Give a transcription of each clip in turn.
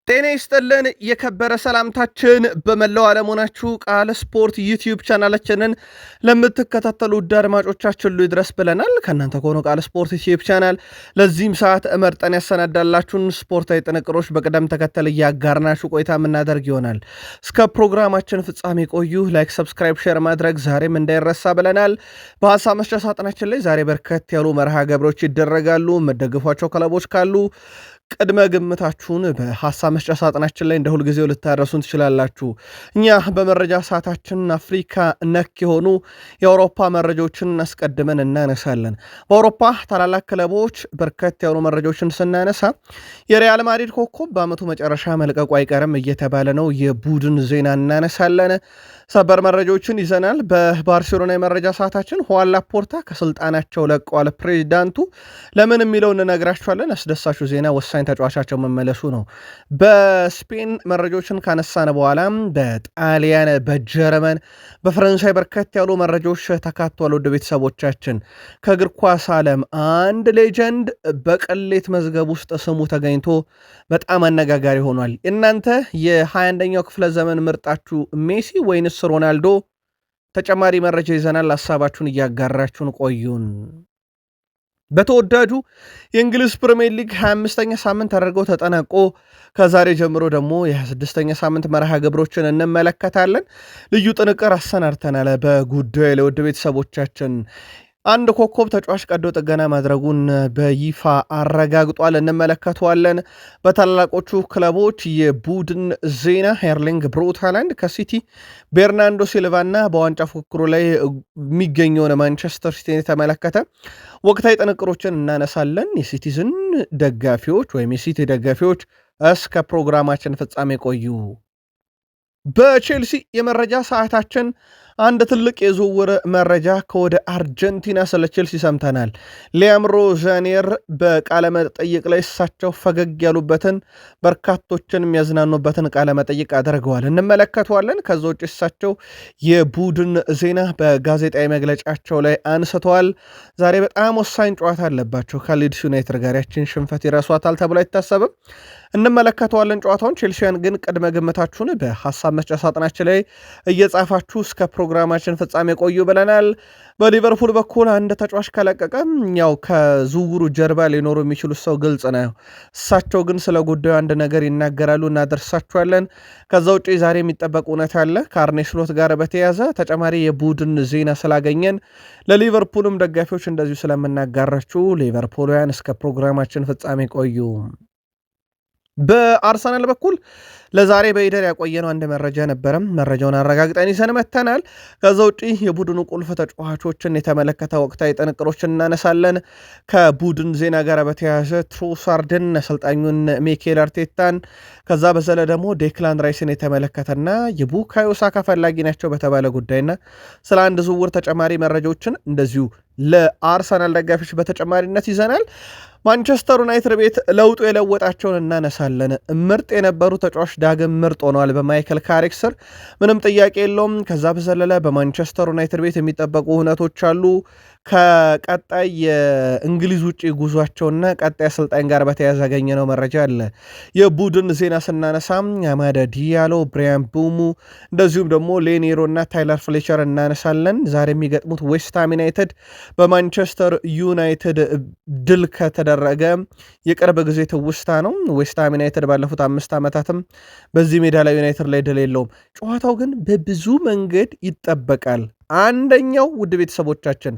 ጤና ይስጥልን የከበረ ሰላምታችን በመላው ዓለም ሆናችሁ ቃል ስፖርት ዩቲዩብ ቻናላችንን ለምትከታተሉ ውድ አድማጮቻችን ሁሉ ይድረስ ብለናል። ከእናንተ ከሆነ ቃል ስፖርት ዩቲዩብ ቻናል ለዚህም ሰዓት መርጠን ያሰናዳላችሁን ስፖርታዊ ጥንቅሮች በቅደም ተከተል እያጋርናችሁ ቆይታ የምናደርግ ይሆናል። እስከ ፕሮግራማችን ፍጻሜ ቆዩ። ላይክ፣ ሰብስክራይብ፣ ሼር ማድረግ ዛሬም እንዳይረሳ ብለናል። በሀሳብ መስጫ ሳጥናችን ላይ ዛሬ በርከት ያሉ መርሃ ግብሮች ይደረጋሉ። የምትደግፏቸው ክለቦች ካሉ ቅድመ ግምታችሁን በሐሳብ መስጫ ሳጥናችን ላይ እንደ ሁልጊዜው ልታደርሱን ትችላላችሁ። እኛ በመረጃ ሰዓታችን አፍሪካ ነክ የሆኑ የአውሮፓ መረጃዎችን አስቀድመን እናነሳለን። በአውሮፓ ታላላቅ ክለቦች በርከት ያሉ መረጃዎችን ስናነሳ የሪያል ማድሪድ ኮከብ በዓመቱ መጨረሻ መልቀቁ አይቀርም እየተባለ ነው። የቡድን ዜና እናነሳለን። ሰበር መረጃዎችን ይዘናል። በባርሴሎና የመረጃ ሰዓታችን ሁዋን ላፖርታ ከስልጣናቸው ለቀዋል። ፕሬዚዳንቱ ለምን የሚለው እንነግራችኋለን። አስደሳቹ ዜና ወሳኝ ተጫዋቻቸው መመለሱ ነው። በስፔን መረጃዎችን ካነሳን በኋላ በጣሊያን፣ በጀርመን፣ በፈረንሳይ በርከት ያሉ መረጃዎች ተካተዋል። ወደ ቤተሰቦቻችን ከእግር ኳስ ዓለም አንድ ሌጀንድ በቅሌት መዝገብ ውስጥ ስሙ ተገኝቶ በጣም አነጋጋሪ ሆኗል። እናንተ የ21ኛው ክፍለ ዘመን ምርጣችሁ ሜሲ ወይንስ ሮናልዶ? ተጨማሪ መረጃ ይዘናል። ሀሳባችሁን እያጋራችሁን ቆዩን። በተወዳጁ የእንግሊዝ ፕሪሚየር ሊግ 25ኛ ሳምንት ተደርገው ተጠናቆ ከዛሬ ጀምሮ ደግሞ የ26ኛ ሳምንት መርሃ ግብሮችን እንመለከታለን። ልዩ ጥንቅር አሰናድተናል። በጉዳዩ ለውድ ቤተሰቦቻችን አንድ ኮከብ ተጫዋች ቀዶ ጥገና ማድረጉን በይፋ አረጋግጧል። እንመለከተዋለን። በታላላቆቹ ክለቦች የቡድን ዜና ኤርሊንግ ብራውት ሃላንድ ከሲቲ፣ ቤርናርዶ ሲልቫና በዋንጫ ፉክክሩ ላይ የሚገኘውን ማንቸስተር ሲቲን የተመለከተ ወቅታዊ ጥንቅሮችን እናነሳለን። የሲቲዝን ደጋፊዎች ወይም የሲቲ ደጋፊዎች እስከ ፕሮግራማችን ፍጻሜ ቆዩ። በቼልሲ የመረጃ ሰዓታችን አንድ ትልቅ የዝውውር መረጃ ከወደ አርጀንቲና ስለ ቼልሲ ሰምተናል። ሊያምሮ ዣኔር በቃለ መጠይቅ ላይ እሳቸው ፈገግ ያሉበትን በርካቶችን የሚያዝናኑበትን ቃለ መጠይቅ አድርገዋል፣ እንመለከተዋለን። ከዛ ውጭ እሳቸው የቡድን ዜና በጋዜጣዊ መግለጫቸው ላይ አንስተዋል። ዛሬ በጣም ወሳኝ ጨዋታ አለባቸው ከሊድስ ዩናይትድ ጋር። ያችን ሽንፈት ይረሷታል ተብሎ አይታሰብም። እንመለከተዋለን ጨዋታውን። ቼልሲያን ግን ቅድመ ግምታችሁን በሐሳብ መስጫ ሳጥናችን ላይ እየጻፋችሁ እስከ ፕሮግራማችን ፍጻሜ ቆዩ ብለናል። በሊቨርፑል በኩል አንድ ተጫዋች ከለቀቀ ያው ከዝውውሩ ጀርባ ሊኖሩ የሚችሉት ሰው ግልጽ ነው። እሳቸው ግን ስለ ጉዳዩ አንድ ነገር ይናገራሉ፣ እናደርሳችኋለን። ከዛ ውጭ ዛሬ የሚጠበቅ እውነት አለ ከአርኔ ስሎት ጋር በተያያዘ ተጨማሪ የቡድን ዜና ስላገኘን ለሊቨርፑልም ደጋፊዎች እንደዚሁ ስለምናጋራችሁ ሊቨርፑልያን እስከ ፕሮግራማችን ፍጻሜ ቆዩ። በአርሰናል በኩል ለዛሬ በኢደር ያቆየነው አንድ መረጃ ነበረ። መረጃውን አረጋግጠን ይዘን መተናል። ከዛ ውጪ የቡድኑ ቁልፍ ተጫዋቾችን የተመለከተ ወቅታዊ ጥንቅሮችን እናነሳለን። ከቡድን ዜና ጋር በተያያዘ ትሮሳርድን፣ አሰልጣኙን ሚኬል አርቴታን፣ ከዛ በዘለ ደግሞ ዴክላን ራይስን የተመለከተና የቡካዮ ሳካ ፈላጊ ናቸው በተባለ ጉዳይና ስለ አንድ ዝውውር ተጨማሪ መረጃዎችን እንደዚሁ ለአርሰናል ደጋፊዎች በተጨማሪነት ይዘናል። ማንቸስተር ዩናይትድ ቤት ለውጡ የለወጣቸውን እናነሳለን። ምርጥ የነበሩ ተጫዋች ዳግም ምርጥ ሆነዋል በማይክል ካሪክ ስር፣ ምንም ጥያቄ የለውም። ከዛ በዘለለ በማንቸስተር ዩናይትድ ቤት የሚጠበቁ እውነቶች አሉ። ከቀጣይ የእንግሊዝ ውጭ ጉዟቸውና ቀጣይ አሰልጣኝ ጋር በተያያዘ ያገኘነው መረጃ አለ። የቡድን ዜና ስናነሳም አማደ ዲያሎ፣ ብሪያን ቡሙ እንደዚሁም ደግሞ ሌኔሮ እና ታይለር ፍሌቸር እናነሳለን። ዛሬ የሚገጥሙት ዌስትሃም ዩናይትድ በማንቸስተር ዩናይትድ ድል ከተደረገ የቅርብ ጊዜ ትውስታ ነው። ዌስትሃም ዩናይትድ ባለፉት 5 ዓመታትም በዚህ ሜዳ ላይ ዩናይትድ ላይ ድል የለውም። ጨዋታው ግን በብዙ መንገድ ይጠበቃል። አንደኛው ውድ ቤተሰቦቻችን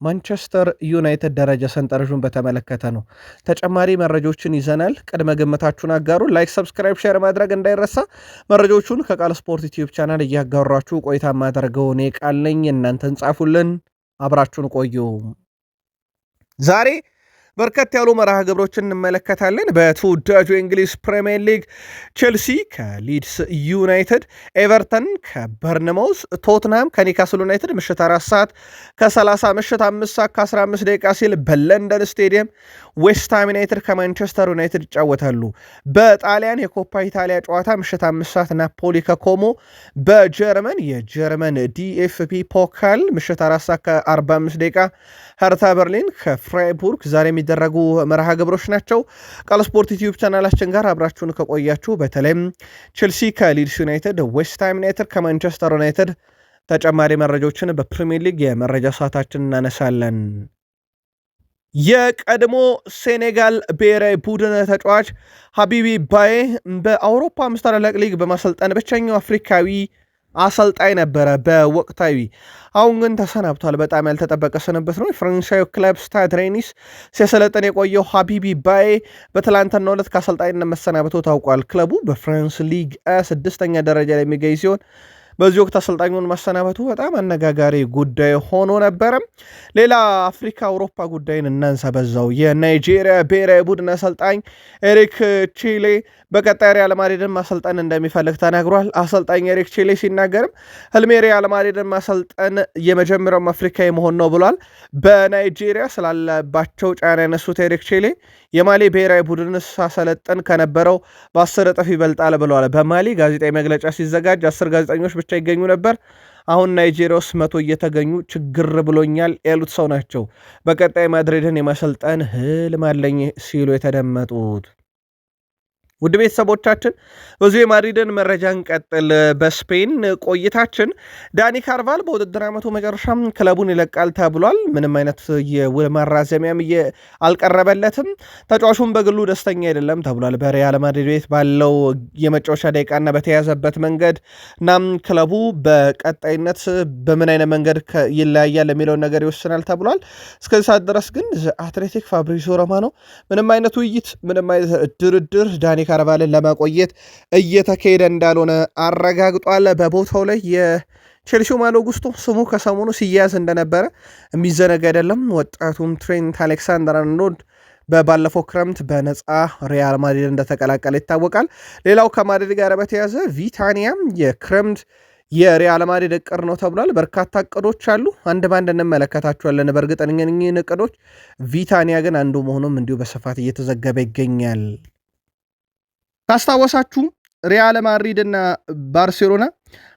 ማንቸስተር ዩናይትድ ደረጃ ሰንጠረዡን በተመለከተ ነው። ተጨማሪ መረጃዎችን ይዘናል። ቅድመ ግምታችሁን አጋሩ። ላይክ፣ ሰብስክራይብ፣ ሼር ማድረግ እንዳይረሳ። መረጃዎቹን ከቃል ስፖርት ዩቲዩብ ቻናል እያጋሯችሁ ቆይታ ማደርገው እኔ ቃል ነኝ። እናንተን ጻፉልን፣ አብራችሁን ቆዩ። ዛሬ በርከት ያሉ መርሃ ግብሮችን እንመለከታለን። በተወዳጁ የእንግሊዝ ፕሪሚየር ሊግ ቼልሲ ከሊድስ ዩናይትድ፣ ኤቨርተን ከበርንማውዝ፣ ቶትንሃም ከኒካስል ዩናይትድ ምሽት 4 ሰዓት ከ30 ምሽት 5 ሰዓት ከ15 ደቂቃ ሲል በለንደን ስቴዲየም ዌስትሃም ዩናይትድ ከማንቸስተር ዩናይትድ ይጫወታሉ። በጣሊያን የኮፓ ኢታሊያ ጨዋታ ምሽት 5 ሰዓት ናፖሊ ከኮሞ፣ በጀርመን የጀርመን ዲኤፍፒ ፖካል ምሽት 4 ሰዓት ከ45 ደቂቃ ሄርታ በርሊን ከፍራይቡርግ ዛሬ የሚደረጉ መርሃ ግብሮች ናቸው። ቃል ስፖርት ዩቲዩብ ቻናላችን ጋር አብራችሁን ከቆያችሁ በተለይም ቼልሲ ከሊድስ ዩናይትድ፣ ዌስትሃም ዩናይትድ ከማንቸስተር ዩናይትድ ተጨማሪ መረጃዎችን በፕሪሚየር ሊግ የመረጃ ሰዓታችን እናነሳለን። የቀድሞ ሴኔጋል ብሔራዊ ቡድን ተጫዋች ሀቢቢ ባዬ በአውሮፓ አምስት ታላላቅ ሊግ በማሰልጠን ብቸኛው አፍሪካዊ አሰልጣኝ ነበረ በወቅታዊ። አሁን ግን ተሰናብቷል። በጣም ያልተጠበቀ ስንብት ነው። የፈረንሳዩ ክለብ ስታድ ሬኒስ ሲያሰለጥን የቆየው ሀቢቢ ባዬ በትላንትናው ዕለት ከአሰልጣኝነት መሰናበቱ ታውቋል። ክለቡ በፍራንስ ሊግ ስድስተኛ ደረጃ ላይ የሚገኝ ሲሆን በዚህ ወቅት አሰልጣኙን ማሰናበቱ በጣም አነጋጋሪ ጉዳይ ሆኖ ነበረ። ሌላ አፍሪካ አውሮፓ ጉዳይን እናንሳ በዛው። የናይጄሪያ ብሔራዊ ቡድን አሰልጣኝ ኤሪክ ቺሌ በቀጣይ ሪያል ማድሪድን ማሰልጠን እንደሚፈልግ ተናግሯል። አሰልጣኝ ኤሪክ ቺሌ ሲናገርም ህልሜ ሪያል ማድሪድን ማሰልጠን የመጀመሪያውም አፍሪካዊ መሆን ነው ብሏል። በናይጄሪያ ስላለባቸው ጫና ያነሱት ኤሪክ ቺሌ የማሊ ብሔራዊ ቡድን ሳሰለጥን ከነበረው በ10 እጥፍ ይበልጣል ብለዋል። በማሊ ጋዜጣዊ መግለጫ ሲዘጋጅ 10 ጋዜጠኞች ብቻ ይገኙ ነበር። አሁን ናይጄሪያ ውስጥ 100 እየተገኙ ችግር ብሎኛል ያሉት ሰው ናቸው። በቀጣይ ማድሪድን የማሰልጠን ህልም አለኝ ሲሉ የተደመጡት። ውድ ቤተሰቦቻችን በዚሁ የማድሪድን መረጃ እንቀጥል። በስፔን ቆይታችን ዳኒ ካርቫል በውድድር ዓመቱ መጨረሻም ክለቡን ይለቃል ተብሏል። ምንም አይነት የውል ማራዘሚያም አልቀረበለትም። ተጫዋቹም በግሉ ደስተኛ አይደለም ተብሏል። በሪያል ማድሪድ ቤት ባለው የመጫወቻ ደቂቃና በተያዘበት መንገድ እናም ክለቡ በቀጣይነት በምን አይነት መንገድ ይለያያል የሚለውን ነገር ይወስናል ተብሏል። እስከዚህ ሰዓት ድረስ ግን አትሌቲክ ፋብሪዚዮ ሮማኖ ምንም አይነት ውይይት፣ ምንም አይነት ድርድር ዳኒ ካርቫልን ለማቆየት እየተካሄደ እንዳልሆነ አረጋግጧል። በቦታው ላይ የቼልሲው ማሎ ጉስቶ ስሙ ከሰሞኑ ሲያያዝ እንደነበረ የሚዘነጋ አይደለም። ወጣቱም ትሬንት አሌክሳንደር-አርኖልድ በባለፈው ክረምት በነፃ ሪያል ማድሪድ እንደተቀላቀለ ይታወቃል። ሌላው ከማድሪድ ጋር በተያዘ ቪታኒያም የክረምት የሪያል ማድሪድ እቅድ ነው ተብሏል። በርካታ እቅዶች አሉ። አንድ ባንድ እንመለከታቸዋለን። በእርግጥ እነኚህን እቅዶች ቪታኒያ ግን አንዱ መሆኑም እንዲሁ በስፋት እየተዘገበ ይገኛል። ካስታወሳችሁ ሪያል ማድሪድ እና ባርሴሎና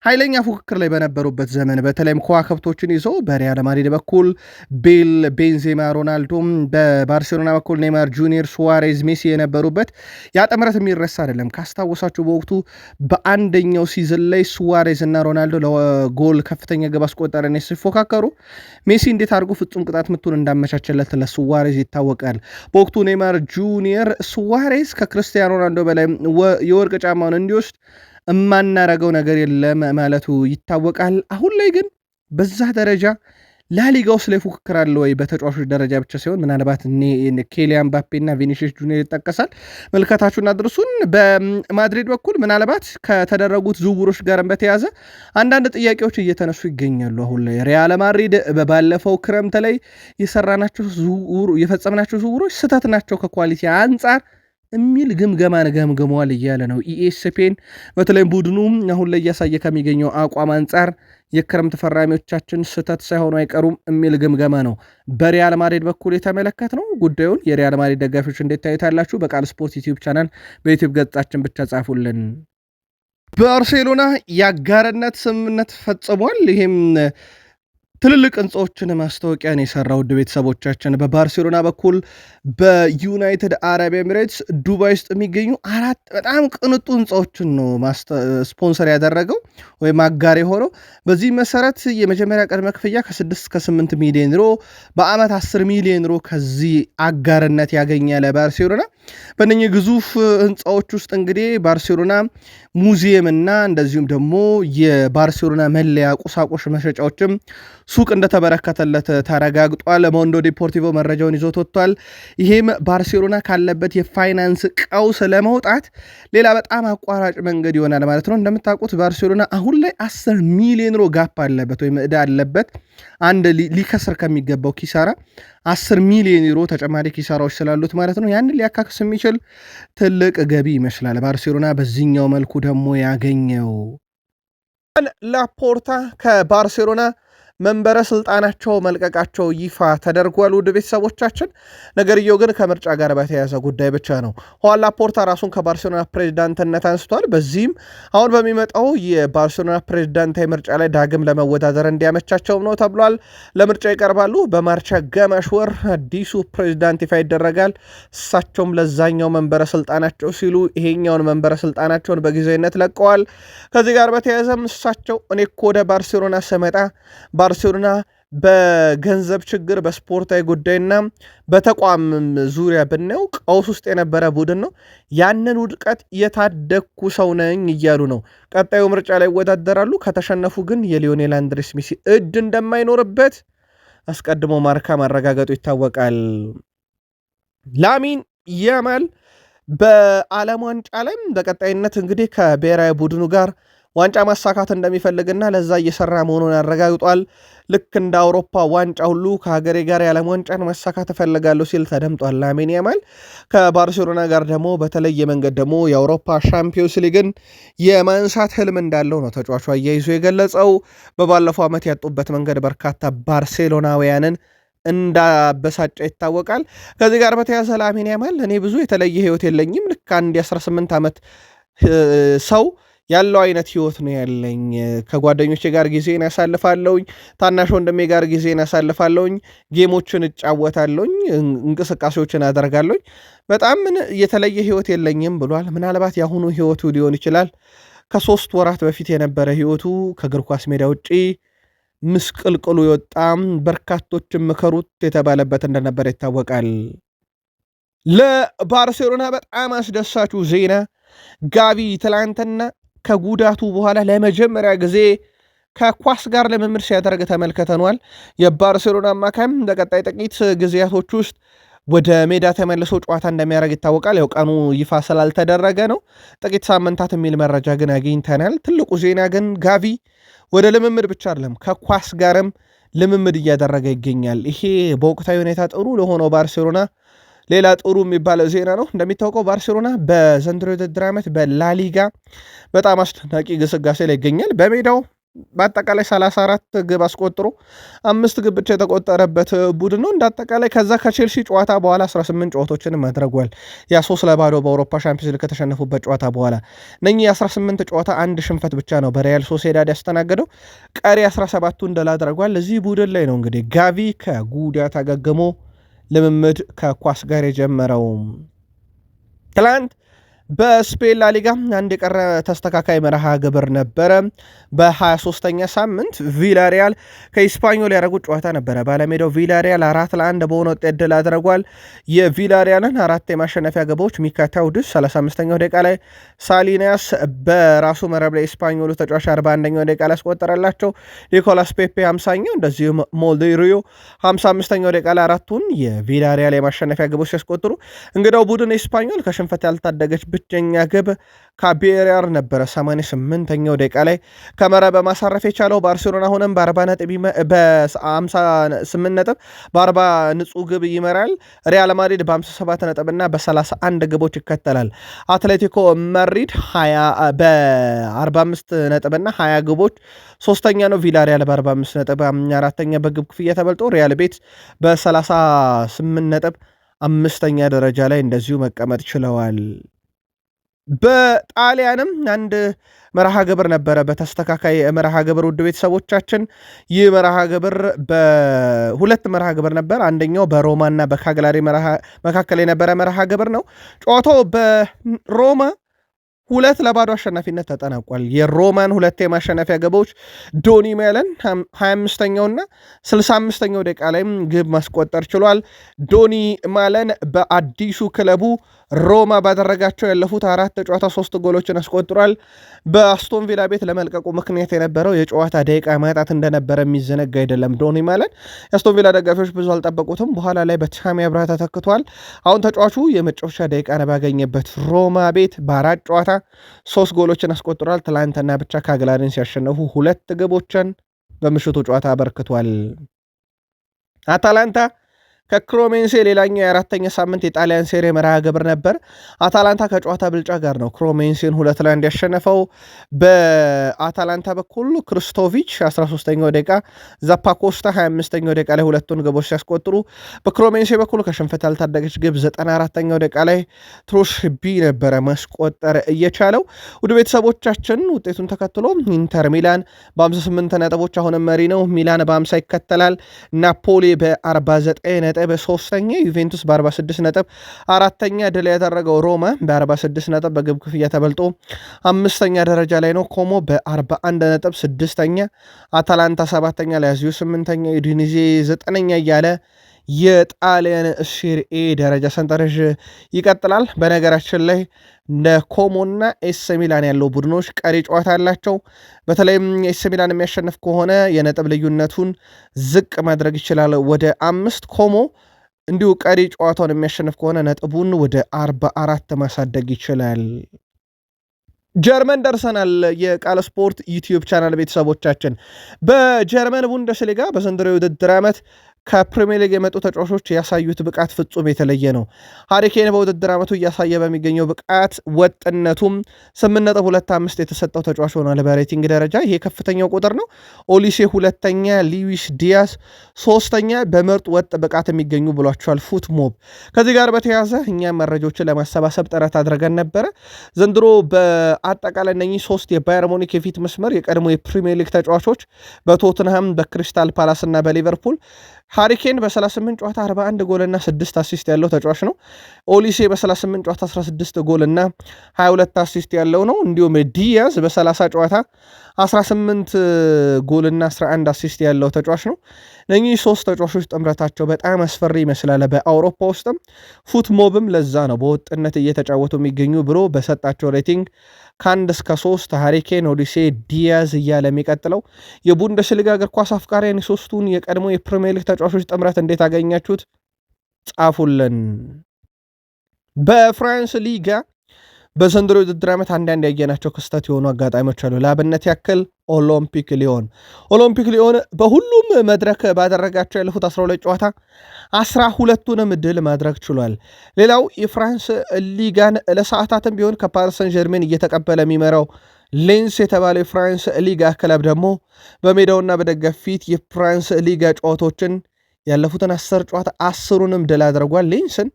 ኃይለኛ ፉክክር ላይ በነበሩበት ዘመን በተለይም ከዋክብቶችን ይዘው በሪያል ማድሪድ በኩል ቤል፣ ቤንዜማ፣ ሮናልዶም በባርሴሎና በኩል ኔይማር ጁኒየር፣ ሱዋሬዝ፣ ሜሲ የነበሩበት ያ ጥምረት የሚረሳ አይደለም። ካስታወሳችሁ በወቅቱ በአንደኛው ሲዝን ላይ ሱዋሬዝ እና ሮናልዶ ለጎል ከፍተኛ ግብ አስቆጠረን ሲፎካከሩ ሜሲ እንዴት አድርጎ ፍጹም ቅጣት ምቱን እንዳመቻቸለት ለሱዋሬዝ ይታወቃል። በወቅቱ ኔይማር ጁኒየር ሱዋሬዝ ከክርስቲያኖ ሮናልዶ በላይ የወርቅ ጫማውን እንዲወስድ የማናረገው ነገር የለም ማለቱ ይታወቃል። አሁን ላይ ግን በዛ ደረጃ ላሊጋው ስለ ፉክክር አለ ወይ? በተጫዋቾች ደረጃ ብቻ ሲሆን ምናልባት ኬሊያን ምባፔ እና ቪኒሲየስ ጁኒየር ይጠቀሳል። መልከታችሁን አድርሱን። በማድሪድ በኩል ምናልባት ከተደረጉት ዝውውሮች ጋር በተያዘ አንዳንድ ጥያቄዎች እየተነሱ ይገኛሉ። አሁን ላይ ሪያል ማድሪድ ባለፈው ክረምት ላይ የፈጸምናቸው ዝውውሮች ስህተት ናቸው ከኳሊቲ አንጻር የሚል ግምገማን ገምግመዋል እያለ ነው ኢኤስፒኤን። በተለይም ቡድኑ አሁን ላይ እያሳየ ከሚገኘው አቋም አንጻር የክረምት ፈራሚዎቻችን ስህተት ሳይሆኑ አይቀሩም የሚል ግምገማ ነው በሪያል ማድሪድ በኩል የተመለከት ነው። ጉዳዩን የሪያል ማድሪድ ደጋፊዎች እንዴት ታዩታላችሁ? በቃል ስፖርት ዩቲዩብ ቻናል በዩቲዩብ ገጻችን ብቻ ጻፉልን። ባርሴሎና የአጋርነት ስምምነት ፈጽሟል። ይህም ትልልቅ ህንፃዎችን ማስታወቂያን የሰራ ውድ ቤተሰቦቻችን በባርሴሎና በኩል በዩናይትድ አረብ ኤሚሬትስ ዱባይ ውስጥ የሚገኙ 4 በጣም ቅንጡ ህንፃዎችን ነው ስፖንሰር ያደረገው ወይም አጋር የሆነው። በዚህ መሰረት የመጀመሪያ ቅድመ ክፍያ ከ6 እስከ 8 ሚሊዮን ዩሮ በአመት 10 ሚሊዮን ዩሮ ከዚህ አጋርነት ያገኛል ባርሴሎና። በእነኚህ ግዙፍ ህንፃዎች ውስጥ እንግዲህ ባርሴሎና ሙዚየም እና እንደዚሁም ደግሞ የባርሴሎና መለያ ቁሳቁስ መሸጫዎችም ሱቅ እንደተበረከተለት ተረጋግጧል። ሞንዶ ዲፖርቲቮ መረጃውን ይዞት ወጥቷል። ይሄም ባርሴሎና ካለበት የፋይናንስ ቀውስ ለመውጣት ሌላ በጣም አቋራጭ መንገድ ይሆናል ማለት ነው። እንደምታውቁት ባርሴሎና አሁን ላይ 10 ሚሊዮን ዩሮ ጋፕ አለበት ወይም ዕዳ አለበት። አንድ ሊከስር ከሚገባው ኪሳራ 10 ሚሊዮን ዩሮ ተጨማሪ ኪሳራዎች ስላሉት ማለት ነው። ያንን ሊያካክስ የሚችል ትልቅ ገቢ ይመስላል ባርሴሎና በዚህኛው መልኩ ደግሞ ያገኘው። ላፖርታ ከባርሴሎና መንበረ ስልጣናቸው መልቀቃቸው ይፋ ተደርጓል። ውድ ቤተሰቦቻችን ነገርየው ግን ከምርጫ ጋር በተያያዘ ጉዳይ ብቻ ነው። ሁዋን ላፖርታ ራሱን ከባርሴሎና ፕሬዚዳንትነት አንስቷል። በዚህም አሁን በሚመጣው የባርሴሎና ፕሬዚዳንታዊ ምርጫ ላይ ዳግም ለመወዳደር እንዲያመቻቸውም ነው ተብሏል። ለምርጫ ይቀርባሉ። በማርች አጋማሽ ወር አዲሱ ፕሬዚዳንት ይፋ ይደረጋል። እሳቸውም ለዛኛው መንበረ ስልጣናቸው ሲሉ ይሄኛውን መንበረ ስልጣናቸውን በጊዜያዊነት ለቀዋል። ከዚህ ጋር በተያያዘም እሳቸው እኔ እኮ ወደ ባርሴሎና ስመጣ ባርሴሎና በገንዘብ ችግር በስፖርታዊ ጉዳይና በተቋም ዙሪያ ብናየው ቀውስ ውስጥ የነበረ ቡድን ነው። ያንን ውድቀት የታደግኩ ሰው ነኝ እያሉ ነው። ቀጣዩ ምርጫ ላይ ይወዳደራሉ። ከተሸነፉ ግን የሊዮኔል አንድሬስ ሜሲ እጅ እንደማይኖርበት አስቀድሞ ማርካ ማረጋገጡ ይታወቃል። ላሚን ያማል በዓለም ዋንጫ ላይም በቀጣይነት እንግዲህ ከብሔራዊ ቡድኑ ጋር ዋንጫ ማሳካት እንደሚፈልግና ለዛ እየሰራ መሆኑን ያረጋግጧል። ልክ እንደ አውሮፓ ዋንጫ ሁሉ ከሀገሬ ጋር የዓለም ዋንጫን ማሳካት እፈልጋለሁ ሲል ተደምጧል። ላሚን ያማል ከባርሴሎና ጋር ደግሞ በተለየ መንገድ ደግሞ የአውሮፓ ሻምፒዮንስ ሊግን የማንሳት ህልም እንዳለው ነው ተጫዋቹ አያይዞ የገለጸው። በባለፈው ዓመት ያጡበት መንገድ በርካታ ባርሴሎናውያንን እንዳበሳጨ ይታወቃል። ከዚህ ጋር በተያያዘ ላሚን ያማል እኔ ብዙ የተለየ ህይወት የለኝም፣ ልክ አንድ የ18 ዓመት ሰው ያለው አይነት ህይወት ነው ያለኝ። ከጓደኞቼ ጋር ጊዜን ያሳልፋለሁኝ፣ ታናሽ ወንድሜ ጋር ጊዜን ያሳልፋለሁኝ፣ ጌሞችን እጫወታለሁኝ፣ እንቅስቃሴዎችን አደርጋለሁኝ። በጣም የተለየ ህይወት የለኝም ብሏል። ምናልባት የአሁኑ ህይወቱ ሊሆን ይችላል። ከ3 ወራት በፊት የነበረ ህይወቱ ከእግር ኳስ ሜዳ ውጪ ምስቅልቅሉ የወጣም በርካቶችን ምከሩት የተባለበት እንደነበረ ይታወቃል። ለባርሴሎና በጣም አስደሳቹ ዜና ጋቪ ትላንትና ከጉዳቱ በኋላ ለመጀመሪያ ጊዜ ከኳስ ጋር ልምምድ ሲያደርግ ተመልክተኗል። የባርሴሎና አማካይም በቀጣይ ጥቂት ጊዜያቶች ውስጥ ወደ ሜዳ ተመልሶ ጨዋታ እንደሚያደርግ ይታወቃል። ያው ቀኑ ይፋ ስላልተደረገ ነው፣ ጥቂት ሳምንታት የሚል መረጃ ግን አግኝተናል። ትልቁ ዜና ግን ጋቪ ወደ ልምምድ ብቻ አይደለም ከኳስ ጋርም ልምምድ እያደረገ ይገኛል። ይሄ በወቅታዊ ሁኔታ ጥሩ ለሆነው ባርሴሎና ሌላ ጥሩ የሚባለው ዜና ነው። እንደሚታወቀው ባርሴሎና በዘንድሮ የውድድር ዓመት በላሊጋ በጣም አስደናቂ ግስጋሴ ላይ ይገኛል። በሜዳው በአጠቃላይ 34 ግብ አስቆጥሮ 5 ግብ ብቻ የተቆጠረበት ቡድን ነው። እንዳጠቃላይ ከዛ ከቼልሲ ጨዋታ በኋላ 18 ጨዋታዎችንም አድርጓል። ያ 3-0 በአውሮፓ ሻምፒዮንስ ሊግ ከተሸነፉበት ጨዋታ በኋላ እነኚህ የ18 ጨዋታ አንድ ሽንፈት ብቻ ነው በሪያል ሶሴዳድ ያስተናገደው። ቀሪ 17ቱን ድል አድርጓል። እዚህ ቡድን ላይ ነው እንግዲህ ጋቪ ከጉዳት አገግሞ ልምምድ ከኳስ ጋር የጀመረው። ትላንት በስፔን ላሊጋ አንድ የቀረ ተስተካካይ መርሃ ግብር ነበረ። በ23ኛ ሳምንት ቪላሪያል ከኢስፓኞል ያደረጉት ጨዋታ ነበረ። ባለሜዳው ቪላሪያል 4-1 በሆነ ውጤት ድል አድርጓል። የቪላሪያልን 4 የማሸነፊያ ግቦች ሚካ ታውድስ 35ኛው ደቂቃ ላይ፣ ሳሊናስ በራሱ መረብ ላይ ኢስፓኞሉ ተጫዋች 41ኛው ደቂቃ ላይ ያስቆጠረላቸው፣ ኒኮላስ ፔፔ 50ኛው፣ እንደዚሁም ሞልዴሪዮ 55ኛው ደቂቃ ላይ አራቱን የቪላሪያል የማሸነፊያ ግቦች ሲያስቆጥሩ እንግዳው ቡድን ኢስፓኞል ከሽንፈት ያልታደገች ብቸኛ ግብ ካቤሪያር ነበረ 88ኛው ደቂቃ ላይ ከመረብ በማሳረፍ የቻለው። ባርሴሎና አሁንም በ58 ነጥብ በ40 ንጹህ ግብ ይመራል። ሪያል ማድሪድ በ57 ነጥብና በ31 ግቦች ይከተላል። አትሌቲኮ ማድሪድ በ45 ነጥብና 20 ግቦች ሶስተኛ ነው። ቪላሪያል በ45 ነጥብ አራተኛ በግብ ክፍያ ተበልጦ፣ ሪያል ቤት በ38 ነጥብ 5ኛ ደረጃ ላይ እንደዚሁ መቀመጥ ችለዋል። በጣሊያንም አንድ መርሃ ግብር ነበረ፣ በተስተካካይ መርሃ ግብር። ውድ ቤተሰቦቻችን ይህ መርሃ ግብር በሁለት መርሃ ግብር ነበር። አንደኛው በሮማና በካግላሪ መካከል የነበረ መርሃ ግብር ነው። ጨዋታው በሮማ 2-0 አሸናፊነት ተጠናቋል። የሮማን 2 የማሸነፊያ ግቦች ዶኒ ማለን 25ኛውና 65ኛው ደቂቃ ላይም ግብ ማስቆጠር ችሏል። ዶኒ ማለን በአዲሱ ክለቡ ሮማ ባደረጋቸው ያለፉት 4 ጨዋታ 3 ጎሎችን አስቆጥሯል። በአስቶን ቪላ ቤት ለመልቀቁ ምክንያት የነበረው የጨዋታ ደቂቃ ማጣት እንደነበረ የሚዘነጋ አይደለም። ዶኒ ማለን የአስቶን ቪላ ደጋፊዎች ብዙ አልጠበቁትም። በኋላ ላይ በታሚ አብርሃ ተተክቷል። አሁን ተጫዋቹ የመጫወቻ ደቂቃ ባገኘበት ሮማ ቤት በ4 ጨዋታ 3 ጎሎችን አስቆጥሯል። ትላንትና ብቻ ካግላሪን ሲያሸነፉ 2 ግቦችን በምሽቱ ጨዋታ አበርክቷል። አታላንታ ከክሮሜንሴ ሌላኛው የአራተኛ ሳምንት የጣሊያን ሴሪ መርሃ ግብር ነበር። አታላንታ ከጨዋታ ብልጫ ጋር ነው ክሮሜንሴን 2-1 ያሸነፈው። በአታላንታ በኩል ክርስቶቪች 13ኛው ደቂቃ፣ ዛፓኮስታ 25ኛው ደቂቃ ላይ ሁለቱን ግቦች ሲያስቆጥሩ፣ በክሮሜንሴ በኩል ከሽንፈት ያልታደገች ግብ 94ኛው ደቂቃ ላይ ትሮሽቢ ነበረ ማስቆጠር እየቻለው። ውድ ቤተሰቦቻችን ውጤቱን ተከትሎ ኢንተር ሚላን በ58 ነጥቦች አሁንም መሪ ነው። ሚላን በ50 ይከተላል። ናፖሊ በ49 ነጥብ ሶስተኛ፣ ዩቬንቱስ በ46 ነጥብ አራተኛ፣ ድል ያደረገው ሮማ በ46 ነጥብ በግብ ክፍያ ተበልጦ አምስተኛ ደረጃ ላይ ነው። ኮሞ በ41 ነጥብ ስድስተኛ፣ አታላንታ ሰባተኛ፣ ላዚዮ ስምንተኛ፣ ዩዲኒዜ ዘጠነኛ እያለ የጣሊያን ሴሪኤ ደረጃ ሰንጠረዥ ይቀጥላል። በነገራችን ላይ ለኮሞና ኤስ ሚላን ያለው ቡድኖች ቀሪ ጨዋታ ያላቸው፣ በተለይም ኤስ ሚላን የሚያሸንፍ ከሆነ የነጥብ ልዩነቱን ዝቅ ማድረግ ይችላል ወደ 5። ኮሞ እንዲሁ ቀሪ ጨዋታውን የሚያሸንፍ ከሆነ ነጥቡን ወደ 44 ማሳደግ ይችላል። ጀርመን ደርሰናል። የቃል ስፖርት ዩቲዩብ ቻናል ቤተሰቦቻችን በጀርመን ቡንደስሊጋ በዘንድሮ የውድድር ዓመት ከፕሪሚየር ሊግ የመጡ ተጫዋቾች ያሳዩት ብቃት ፍጹም የተለየ ነው። ሃሪኬን በውድድር ዓመቱ እያሳየ በሚገኘው ብቃት ወጥነቱም 8.25 የተሰጠው ተጫዋች ሆኗል በሬቲንግ ደረጃ። ይሄ ከፍተኛው ቁጥር ነው። ኦሊሴ ሁለተኛ፣ ሉዊስ ዲያስ ሶስተኛ በምርጥ ወጥ ብቃት የሚገኙ ብሏቸዋል ፉት ሞብ። ከዚህ ጋር በተያያዘ እኛም መረጃዎችን ለማሰባሰብ ጥረት አድርገን ነበረ። ዘንድሮ በአጠቃላይ እነኚህ ሶስት የባየር ሙኒክ የፊት መስመር የቀድሞ የፕሪሚየር ሊግ ተጫዋቾች በቶትንሃም በክሪስታል ፓላስ እና በሊቨርፑል ሃሪኬን በ38 ጨዋታ 41 ጎልና 6 አሲስት ያለው ተጫዋች ነው። ኦሊሴ በ38 ጨዋታ 16 ጎልና 22 አሲስት ያለው ነው። እንዲሁም ዲያዝ በ30 ጨዋታ 18 ጎልና 11 አሲስት ያለው ተጫዋች ነው። እነኚህ ሶስት ተጫዋቾች ጥምረታቸው በጣም አስፈሪ ይመስላል በአውሮፓ ውስጥም። ፉት ሞብም ለዛ ነው በወጥነት እየተጫወቱ የሚገኙ ብሎ በሰጣቸው ሬቲንግ ከ1 እስከ 3 ሃሪኬን፣ ኦሊሴ፣ ዲያዝ እያለ የሚቀጥለው። የቡንደስሊጋ እግር ኳስ አፍቃሪያን የሶስቱን የቀድሞ የፕሪሚየር ሊግ ተጫዋቾች ጥምረት እንዴት አገኛችሁት? ጻፉልን። በፍራንስ ሊጋ በዘንድሮ የውድድር ዓመት አንዳንድ ያየናቸው ክስተት የሆኑ አጋጣሚዎች አሉ። ለአብነት ያክል ኦሎምፒክ ሊዮን በሁሉም መድረክ ባደረጋቸው ያለፉት 12 ጨዋታ 12ቱንም ድል ማድረግ ችሏል። ሌላው የፍራንስ ሊጋን ለሰዓታትም ቢሆን ከፓሪስ ሰን ጀርሜን እየተቀበለ የሚመራው ሌንስ የተባለው የፍራንስ ሊጋ ክለብ ደግሞ በሜዳውና በደጋፊ ፊት የፍራንስ ሊጋ ጨዋታዎችን ያለፉትን 10 ጨዋታ 10ሩንም ድል አድርጓል። ሌንስን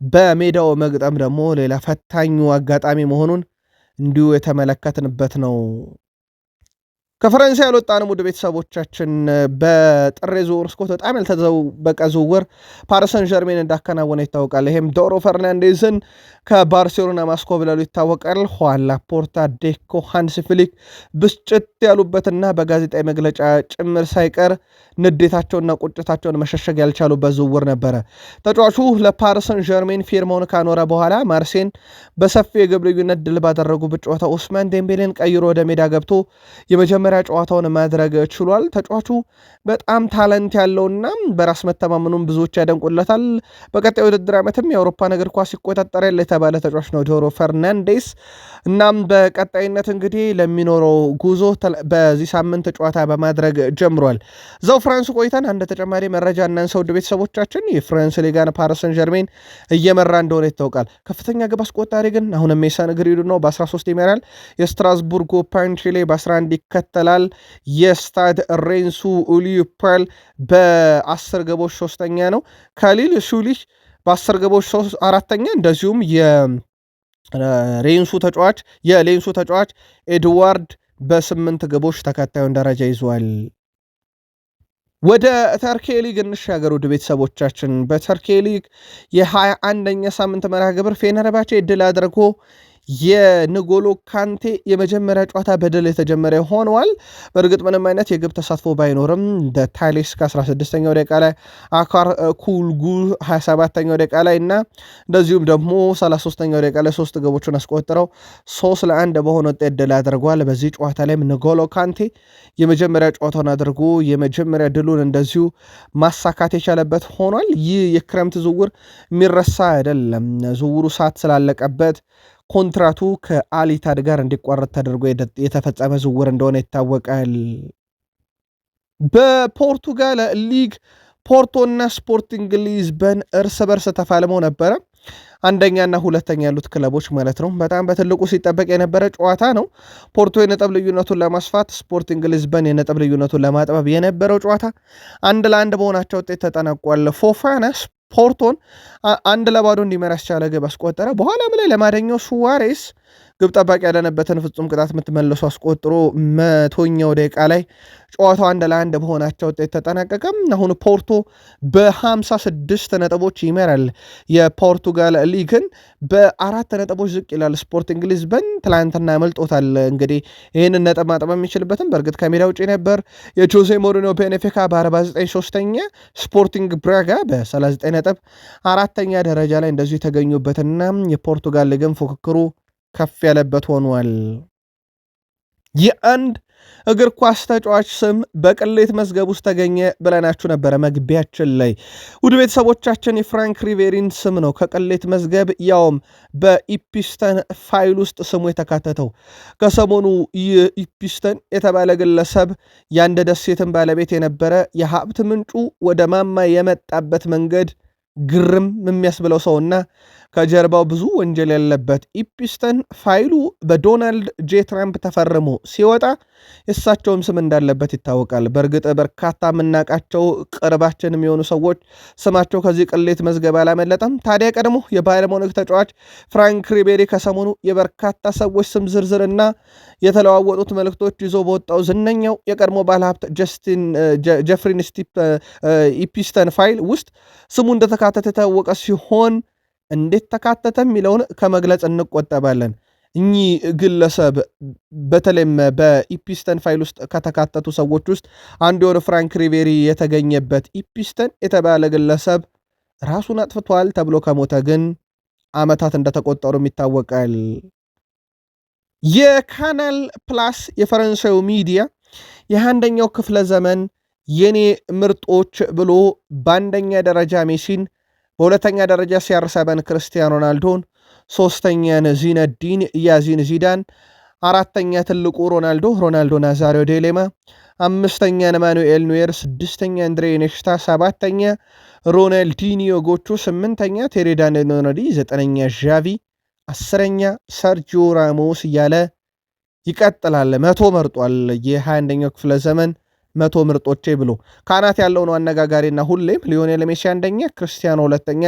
በሜዳው መግጠም ደግሞ ሌላ ፈታኙ አጋጣሚ መሆኑን እንዲሁ የተመለከትንበት ነው። ከፈረንሳይ ያልወጣንም ውድ ቤተሰቦቻችን በጥር ዝውውር መስኮት በጣም ያልተጠበቀ ዝውውር ፓሪስ ሰን ዠርሜን እንዳከናወነ ይታወቃል። ይሄም ዶሮ ፈርናንዴዝን ከባርሴሎና ማስኮብለሉ ይታወቃል። ሁዋን ላፖርታ፣ ዴኮ፣ ሃንስ ፍሊክ ብስጭት ያሉበትና በጋዜጣዊ መግለጫ ጭምር ሳይቀር ንዴታቸውና ቁጭታቸውን መሸሸግ ያልቻሉበት ዝውውር ነበረ። ተጫዋቹ ለፓሪስ ሰን ዠርሜን ፊርማውን ካኖረ በኋላ ማርሴን በሰፊ የግብ ልዩነት ድል ባደረጉበት ጨዋታ ኡስማን ዴምቤሌን ቀይሮ ወደ ሜዳ ገብቶ የመጀመሪያ ጨዋታውን ማድረግ ችሏል። ተጫዋቹ በጣም ታለንት ያለውና በራስ መተማመኑን ብዙዎች ያደንቁለታል። በቀጣይ ውድድር ዓመትም የአውሮፓን እግር ኳስ ይቆጣጠራል የተባለ ተጫዋች ነው ዶሮ ፈርናንዴስ። እናም በቀጣይነት እንግዲህ ለሚኖረው ጉዞ በዚህ ሳምንት ጨዋታ በማድረግ ጀምሯል። እዛው ፍራንስ ቆይተን አንድ ተጨማሪ መረጃ እናንሳ ውድ ቤተሰቦቻችን። የፍራንስ ሊጋን ፓሪስ ሰን ዠርሜን እየመራ እንደሆነ ይታወቃል። ከፍተኛ ግብ አስቆጣሪ ግን አሁንም ሜሰን ግሪንውድ ነው፣ በ13 ይመራል። የስትራስቡርጎ ፓንቼሌ በ11 ይከተላል። የስታድ ሬንሱ ኡሊፐል በ10 ግቦች ሶስተኛ ነው። ከሊል ሹሊሽ በ10 ግቦች አራተኛ። እንደዚሁም የሌንሱ ተጫዋች ኤድዋርድ በ8 ግቦች ተከታዩን ደረጃ ይዟል። ወደ ተርኪ ሊግ እንሻገር ውድ ቤተሰቦቻችን። በተርኪ ሊግ የ21ኛ ሳምንት መርሃ ግብር ፌነርባቼ ድል አድርጎ የንጎሎ ካንቴ የመጀመሪያ ጨዋታ በድል የተጀመረ ሆነዋል። በእርግጥ ምንም አይነት የግብ ተሳትፎ ባይኖርም እንደ ታይሌስ ከ16ኛው ደቂቃ ላይ፣ አካር ኩልጉ 27ኛው ደቂቃ ላይ እና እንደዚሁም ደግሞ 33ኛው ደቂቃ ላይ 3 ግቦችን አስቆጥረው 3-1 በሆነ ውጤት ድል አድርጓል። በዚህ ጨዋታ ላይም ንጎሎ ካንቴ የመጀመሪያ ጨዋታውን አድርጎ የመጀመሪያ ድሉን እንደዚሁ ማሳካት የቻለበት ሆኗል። ይህ የክረምት ዝውውር የሚረሳ አይደለም። ዝውውሩ ሰዓት ስላለቀበት ኮንትራቱ ከአሊታድ ጋር እንዲቋረጥ ተደርጎ የተፈጸመ ዝውውር እንደሆነ ይታወቃል። በፖርቱጋል ሊግ ፖርቶና ስፖርቲንግ ሊዝበን እርስ በርስ ተፋልመው ነበረ። አንደኛና ሁለተኛ ያሉት ክለቦች ማለት ነው። በጣም በትልቁ ሲጠበቅ የነበረ ጨዋታ ነው። ፖርቶ የነጥብ ልዩነቱን ለማስፋት፣ ስፖርቲንግ ሊዝበን የነጥብ ልዩነቱን ለማጥበብ የነበረው ጨዋታ 1-1 በሆናቸው ውጤት ተጠናቋል። ፎፋና ፖርቶን 1-0 እንዲመራ ያስቻለ ግብ አስቆጠረ። በኋላም ላይ ለማደኛው ሱዋሬስ ግብ ጠባቂ ያለነበትን ፍጹም ቅጣት የምትመልሱ አስቆጥሮ 100ኛው ደቂቃ ላይ ጨዋታው 1-1 በሆናቸው ውጤት ተጠናቀቀ። አሁን ፖርቶ በ56 ነጥቦች ይመራል። የፖርቱጋል ሊግን በ4 ነጥቦች ዝቅ ይላል። ስፖርቲንግ ሊዝበን ትላንትና መልጦታል። እንግዲህ ይህንን ነጥብ ማጥበብ የሚችልበትም በእርግጥ ከሜዳ ውጭ ነበር። የጆዜ ሞሪኒዮ ቤኔፊካ በ49 ሶስተኛ፣ ስፖርቲንግ ብራጋ በ39 ነጥብ አራተኛ ደረጃ ላይ እንደዚሁ የተገኙበትና የፖርቱጋል ሊግን ፉክክሩ ከፍ ያለበት ሆኗል። የአንድ እግር ኳስ ተጫዋች ስም በቅሌት መዝገብ ውስጥ ተገኘ ብለናችሁ ነበረ መግቢያችን ላይ። ውድ ቤተሰቦቻችን የፍራንክ ሪቬሪን ስም ነው ከቅሌት መዝገብ ያውም በኢፒስተን ፋይል ውስጥ ስሙ የተካተተው። ከሰሞኑ የኢፒስተን የተባለ ግለሰብ የአንድ ደሴትን ባለቤት የነበረ የሀብት ምንጩ ወደ ማማ የመጣበት መንገድ ግርም የሚያስብለው ሰውና ከጀርባው ብዙ ወንጀል ያለበት ኢፒስተን ፋይሉ በዶናልድ ጄ ትራምፕ ተፈርሞ ሲወጣ የእሳቸውም ስም እንዳለበት ይታወቃል። በእርግጥ በርካታ የምናውቃቸው ቅርባችን የሚሆኑ ሰዎች ስማቸው ከዚህ ቅሌት መዝገብ አላመለጠም። ታዲያ ቀድሞ የባየር ሙኒክ ተጫዋች ፍራንክ ሪቤሪ ከሰሞኑ የበርካታ ሰዎች ስም ዝርዝርና የተለዋወጡት መልእክቶች ይዞ በወጣው ዝነኛው የቀድሞ ባለሀብት ጀፍሪን ኢፒስተን ፋይል ውስጥ ስሙ እንደተካተተ የታወቀ ሲሆን እንዴት ተካተተ የሚለውን ከመግለጽ እንቆጠባለን። እኚህ ግለሰብ በተለይም በኢፒስተን ፋይል ውስጥ ከተካተቱ ሰዎች ውስጥ አንዱ የሆነ ፍራንክ ሪቤሪ የተገኘበት ኢፒስተን የተባለ ግለሰብ ራሱን አጥፍቷል ተብሎ ከሞተ ግን ዓመታት እንደተቆጠሩም ይታወቃል። የካናል ፕላስ የፈረንሳዩ ሚዲያ የ21ኛው ክፍለ ዘመን የኔ ምርጦች ብሎ በአንደኛ ደረጃ ሜሲን፣ በሁለተኛ ደረጃ ሲያር7 ክርስቲያኖ ሮናልዶን፣ ሶስተኛን ዚነዲን ያዚን ዚዳን፣ አራተኛ ትልቁ ሮናልዶ ናዛሪዮ ዴሌማ፣ አምስተኛን ማኑኤል ኑዌር፣ ስድስተኛ አንድሬ ኢኒየስታ፣ ሰባተኛ ሮናልዲኒዮ ጎቹ፣ ስምንተኛ ቴሪ ዳንኤል፣ ዘጠነኛ ዣቪ፣ አስረኛ ሰርጂዮ ራሞስ እያለ ይቀጥላል። 100 መርጧል። የ21ኛው ክፍለ ዘመን 100 ምርጦቼ ብሎ ካናት ያለው ነው አነጋጋሪና ሁሌም ሊዮኔል ሜሲ አንደኛ፣ ክርስቲያኖ ሁለተኛ፣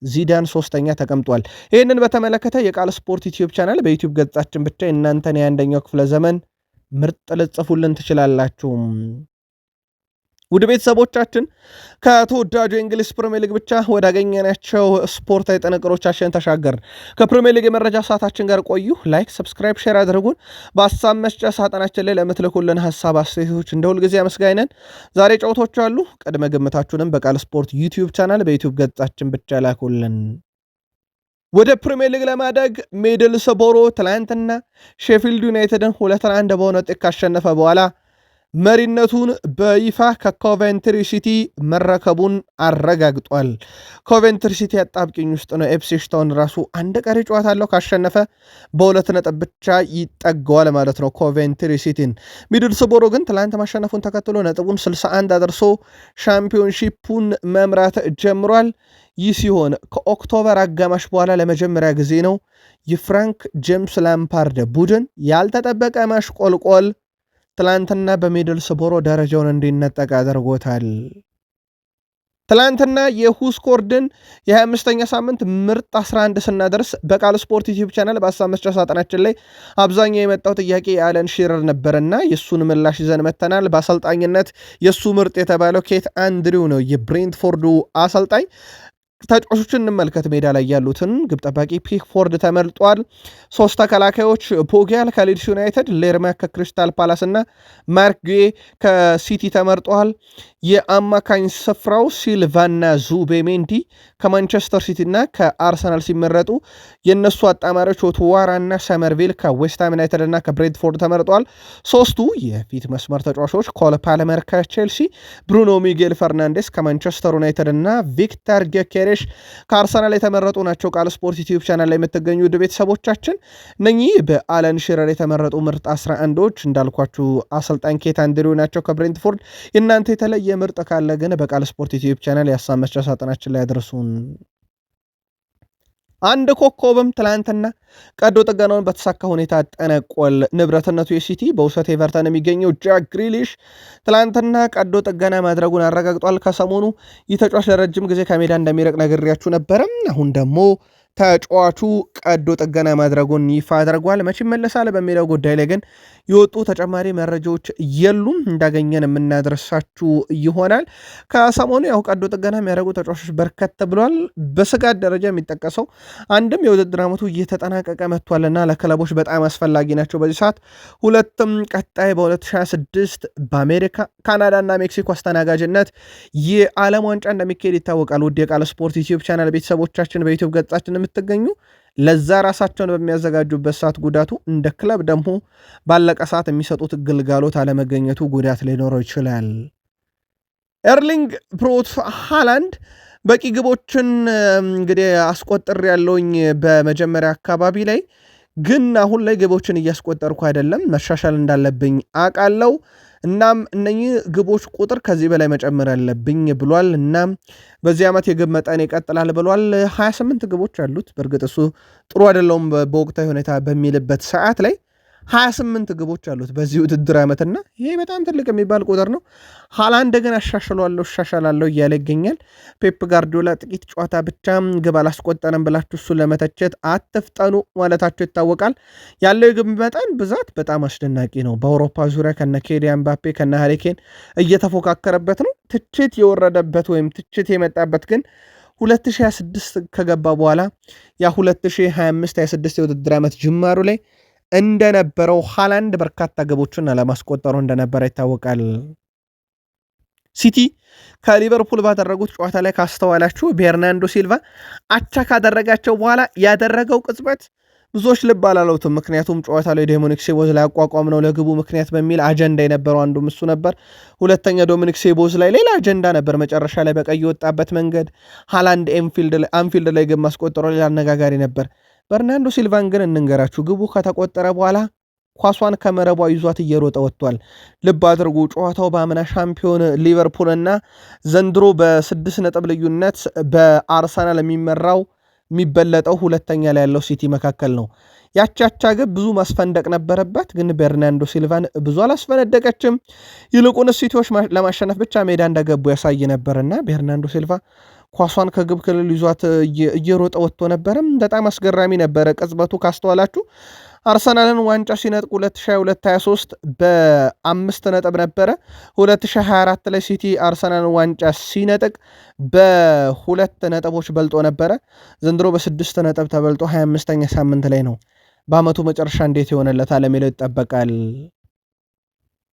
ዚዳን ሶስተኛ ተቀምጧል። ይህንን በተመለከተ የቃል ስፖርት ዩቲዩብ ቻናል በዩቲዩብ ገጻችን ብቻ እናንተን የ21ኛው ክፍለ ዘመን ምርጥ ልጽፉልን ትችላላችሁ። ውድ ቤተሰቦቻችን ከተወዳጁ የእንግሊዝ ፕሪሚየር ሊግ ብቻ ወዳገኘናቸው ስፖርታዊ ጥንቅሮቻችን ተሻገርን። ከፕሪሚየር ሊግ የመረጃ ሰዓታችን ጋር ቆዩ። ላይክ፣ ሰብስክራይብ፣ ሼር አድርጉን። በሀሳብ መስጫ ሳጥናችን ላይ ለምትልኩልን ሀሳብ አስተያየቶች እንደ ሁልጊዜ አመስጋኝነን። ዛሬ ጨዋታዎች አሉ። ቅድመ ግምታችሁንም በቃል ስፖርት ዩቲዩብ ቻናል በዩቲዩብ ገጻችን ብቻ ላኩልን። ወደ ፕሪሚየር ሊግ ለማደግ ሚድልስቦሮ ትላንትና ሼፊልድ ዩናይትድን 2-1 በሆነ ውጤት ካሸነፈ በኋላ መሪነቱን በይፋ ከኮቬንትሪ ሲቲ መረከቡን አረጋግጧል። ኮቬንትሪ ሲቲ አጣብቂኝ ውስጥ ነው። ኢፕስዊች ታውን ራሱ አንድ ቀሪ ጨዋታ አለው። ካሸነፈ በ2 ነጥብ ብቻ ይጠገዋል ማለት ነው ኮቬንትሪ ሲቲን። ሚድልስቦሮ ግን ትላንት ማሸነፉን ተከትሎ ነጥቡን 61 አድርሶ ሻምፒዮንሺፑን መምራት ጀምሯል። ይህ ሲሆን ከኦክቶበር አጋማሽ በኋላ ለመጀመሪያ ጊዜ ነው የፍራንክ ጄምስ ላምፓርድ ቡድን ያልተጠበቀ ማሽቆልቆል ትላንትና በሚድልስቦሮ ደረጃውን እንዲነጠቅ አድርጎታል። ትላንትና የሁስኮርድን የ25ኛ ሳምንት ምርጥ 11 ስናደርስ በቃል ስፖርት ዩቲዩብ ቻናል በሀሳብ መስጫ ሳጥናችን ላይ አብዛኛው የመጣው ጥያቄ የአለን ሺረር ነበርና የእሱን ምላሽ ይዘን መተናል። በአሰልጣኝነት የእሱ ምርጥ የተባለው ኬት አንድሪው ነው፣ የብሬንትፎርዱ አሰልጣኝ። ተጫዋቾችን እንመልከት። ሜዳ ላይ ያሉትን ግብ ጠባቂ ፒክፎርድ ተመርጧል። 3 ተከላካዮች ፖጊያል ከሊድስ ዩናይትድ፣ ሌርማክ ከክሪስታል ፓላስ እና ማርክ ጉዌ ከሲቲ ተመርጧል። የአማካኝ ስፍራው ሲልቫና ዙቤሜንዲ ከማንቸስተር ሲቲ እና ከአርሰናል ሲመረጡ የእነሱ አጣማሪዎች ኦትዋራ እና ሰመርቪል ከዌስትሃም ዩናይትድ እና ከብሬንትፎርድ ተመርጧል። 3ቱ የፊት መስመር ተጫዋቾች ኮል ፓልመር ከቼልሲ፣ ብሩኖ ሚጌል ፈርናንዴስ ከማንቸስተር ዩናይትድ እና ቪክተር ጌኬሬስ ጌሬሽ ከአርሰናል የተመረጡ ናቸው። ቃል ስፖርት ዩቲዩብ ቻናል ላይ የምትገኙ ውድ ቤተሰቦቻችን እነኚህ በአለን ሽረር የተመረጡ ምርጥ 11ዎች እንዳልኳችሁ አሰልጣኝ ኬት አንድሪው ናቸው ከብሬንትፎርድ። እናንተ የተለየ ምርጥ ካለ ግን በቃል ስፖርት ዩቲዩብ ቻናል የሀሳብ መስጫ ሳጥናችን ላይ ያደርሱን። አንድ ኮከብም ትላንትና ቀዶ ጥገናውን በተሳካ ሁኔታ አጠናቋል። ንብረትነቱ የሲቲ በውሰት ኤቨርተን የሚገኘው ጃክ ግሪሊሽ ትላንትና ቀዶ ጥገና ማድረጉን አረጋግጧል። ከሰሞኑ ይህ ተጫዋች ለረጅም ጊዜ ከሜዳ እንደሚርቅ ነግሬያችሁ ነበረም። አሁን ደግሞ ተጫዋቹ ቀዶ ጥገና ማድረጉን ይፋ አድርጓል። መቼ ይመለሳል በሚለው ጉዳይ ላይ ግን የወጡ ተጨማሪ መረጃዎች የሉም። እንዳገኘን የምናደርሳችሁ ይሆናል። ከሰሞኑ ያው ቀዶ ጥገና የሚያደርጉ ተጫዋቾች በርከት ብሏል። በስጋት ደረጃ የሚጠቀሰው አንድም የውድድር ዓመቱ እየተጠናቀቀ መጥቷልና ለክለቦች በጣም አስፈላጊ ናቸው በዚህ ሰዓት። ሁለትም ቀጣይ በ2026 በአሜሪካ ካናዳና ሜክሲኮ አስተናጋጅነት የዓለም ዋንጫ እንደሚካሄድ ይታወቃል። ውድ የቃል ስፖርት ዩቲዩብ ቻናል ቤተሰቦቻችን በዩቲዩብ ገጻችን የምትገኙ ለዛ ራሳቸውን በሚያዘጋጁበት ሰዓት ጉዳቱ እንደ ክለብ ደግሞ ባለቀ ሰዓት የሚሰጡት ግልጋሎት አለመገኘቱ ጉዳት ሊኖረው ይችላል። ኤርሊንግ ብሮት ሃላንድ በቂ ግቦችን እንግዲህ አስቆጥር ያለውኝ በመጀመሪያ አካባቢ ላይ ግን አሁን ላይ ግቦችን እያስቆጠርኩ አይደለም፣ መሻሻል እንዳለብኝ አውቃለሁ። እናም እነኚህ ግቦች ቁጥር ከዚህ በላይ መጨመር ያለብኝ ብሏል። እናም በዚህ ዓመት የግብ መጠን ይቀጥላል ብሏል። 28 ግቦች አሉት። በእርግጥ እሱ ጥሩ አይደለውም በወቅታዊ ሁኔታ በሚልበት ሰዓት ላይ 28 ግቦች አሉት በዚህ ውድድር ዓመትና ይሄ በጣም ትልቅ የሚባል ቁጥር ነው። ሃላንድ ግን እሻሻላለሁ እያለ ይገኛል። ፔፕ ጋርዲዮላ ጥቂት ጨዋታ ብቻ ግብ አላስቆጠረም ብላችሁ እሱን ለመተቸት አትፍጠኑ ማለታቸው ይታወቃል። ያለው የግብ መጠን ብዛት በጣም አስደናቂ ነው። በአውሮፓ ዙሪያ ከነ ኬሊያን ምባፔ ከነ ሃሪ ኬን እየተፎካከረበት ነው። ትችት የወረደበት ወይም ትችት የመጣበት ግን 2026 ከገባ በኋላ ያ 2025-26 የውድድር ዓመት ጅማሩ ላይ እንደነበረው ሃላንድ በርካታ ግቦችን አለማስቆጠሩ እንደነበረ ይታወቃል። ሲቲ ከሊቨርፑል ባደረጉት ጨዋታ ላይ ካስተዋላችሁ ቤርናንዶ ሲልቫ አቻ ካደረጋቸው በኋላ ያደረገው ቅጽበት ብዙዎች ልብ አላለውትም። ምክንያቱም ጨዋታ ላይ ዶሚኒክ ሶቦዝ ላይ አቋቋም ነው ለግቡ ምክንያት በሚል አጀንዳ የነበረው አንዱም እሱ ነበር። ሁለተኛ ዶሚኒክ ሶቦዝ ላይ ሌላ አጀንዳ ነበር። መጨረሻ ላይ በቀይ የወጣበት መንገድ ሃላንድ አንፊልድ ላይ ግብ ማስቆጠሩ ሌላ አነጋጋሪ ነበር። በርናንዶ ሲልቫን ግን እንንገራችሁ ግቡ ከተቆጠረ በኋላ ኳሷን ከመረቧ ይዟት እየሮጠ ወጥቷል። ልብ አድርጉ ጨዋታው በአምና ሻምፒዮን ሊቨርፑል እና ዘንድሮ በ6 ነጥብ ልዩነት በአርሰናል የሚበለጠው ሁለተኛ ላይ ያለው ሲቲ መካከል ነው። ያቻቻ ግብ ብዙ ማስፈንደቅ ነበረባት፣ ግን በርናንዶ ሲልቫን ብዙ አላስፈነደቀችም። ይልቁን ሲቲዎች ለማሸነፍ ብቻ ሜዳ እንደገቡ ያሳይ ነበርና በርናንዶ ሲልቫ ኳሷን ከግብ ክልል ይዟት እየሮጠ ወጥቶ ነበረም። በጣም አስገራሚ ነበረ ቅጽበቱ ካስተዋላችሁ። አርሰናልን ዋንጫ ሲነጥቅ 2022-23 በ5 ነጥብ ነበረ። 2024 ላይ ሲቲ አርሰናልን ዋንጫ ሲነጥቅ በ2 ነጥቦች በልጦ ነበረ። ዘንድሮ በ6 ነጥብ ተበልጦ 25ኛ ሳምንት ላይ ነው። በአመቱ መጨረሻ እንዴት ይሆንለታል የሚለው ይጠበቃል።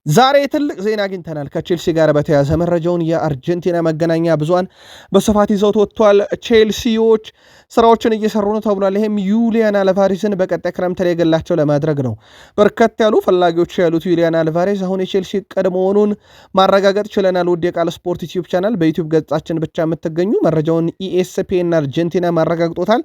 ዛሬ ትልቅ ዜና አግኝተናል። ከቼልሲ ጋር በተያዘ መረጃውን የአርጀንቲና መገናኛ ብዙሃን በስፋት ይዘውት ወጥቷል። ቼልሲዎች ስራዎችን እየሰሩ ነው ተብሏል። ይህም ዩሊያን አልቫሬዝን በቀጣይ ክረምት ላይ የግላቸው ለማድረግ ነው። በርከት ያሉ ፈላጊዎች ያሉት ዩሊያን አልቫሬዝ አሁን የቼልሲ ዕቅድ መሆኑን ማረጋገጥ ችለናል። ውድ የቃል ስፖርት ዩቲዩብ ቻናል በዩቲዩብ ገጻችን ብቻ የምትገኙ መረጃውን ኢኤስፒኤን አርጀንቲና ማረጋግጦታል።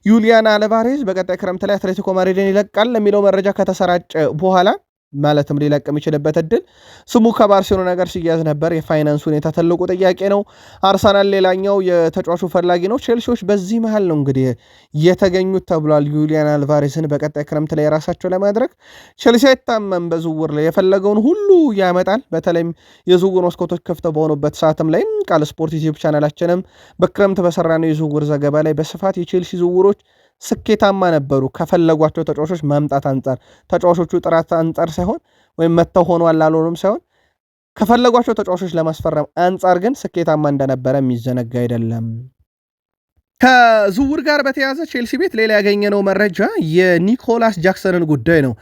ዩሊያን አልቫሬዝ በቀጣይ ክረምት ላይ አትሌቲኮ ማድሪድን ይለቃል የሚለው መረጃ ከተሰራጨ በኋላ ማለትም ሊለቅ የሚችልበት እድል ስሙ ከባርሴሎና ጋር ሲያዝ ነበር። የፋይናንስ ሁኔታ ትልቁ ጥያቄ ነው። አርሰናል ሌላኛው የተጫዋቹ ፈላጊ ነው። ቼልሲዎች በዚህ መሃል ነው እንግዲህ የተገኙት ተብሏል። ዩሊያን አልቫሬዝን በቀጣይ ክረምት ላይ የራሳቸው ለማድረግ ቼልሲ አይታመም። በዝውውር ላይ የፈለገውን ሁሉ ያመጣል። በተለይም የዝውውር መስኮቶች ክፍት በሆኑበት ሰዓትም ላይ ቃል ስፖርት ዩቲዩብ ቻናላችንም በክረምት በሰራነው የዝውውር ዘገባ ላይ በስፋት የቼልሲ ዝውውሮች ስኬታማ ነበሩ። ከፈለጓቸው ተጫዋቾች ማምጣት አንጻር ተጫዋቾቹ ጥራት አንጻር ሳይሆን ወይም መተው ሆኗል አልሆኑም ሳይሆን ከፈለጓቸው ተጫዋቾች ለማስፈረም አንጻር ግን ስኬታማ እንደነበረ የሚዘነጋ አይደለም። ከዝውውር ጋር በተያዘ ቼልሲ ቤት ሌላ ያገኘነው መረጃ የኒኮላስ ጃክሰንን ጉዳይ ነው።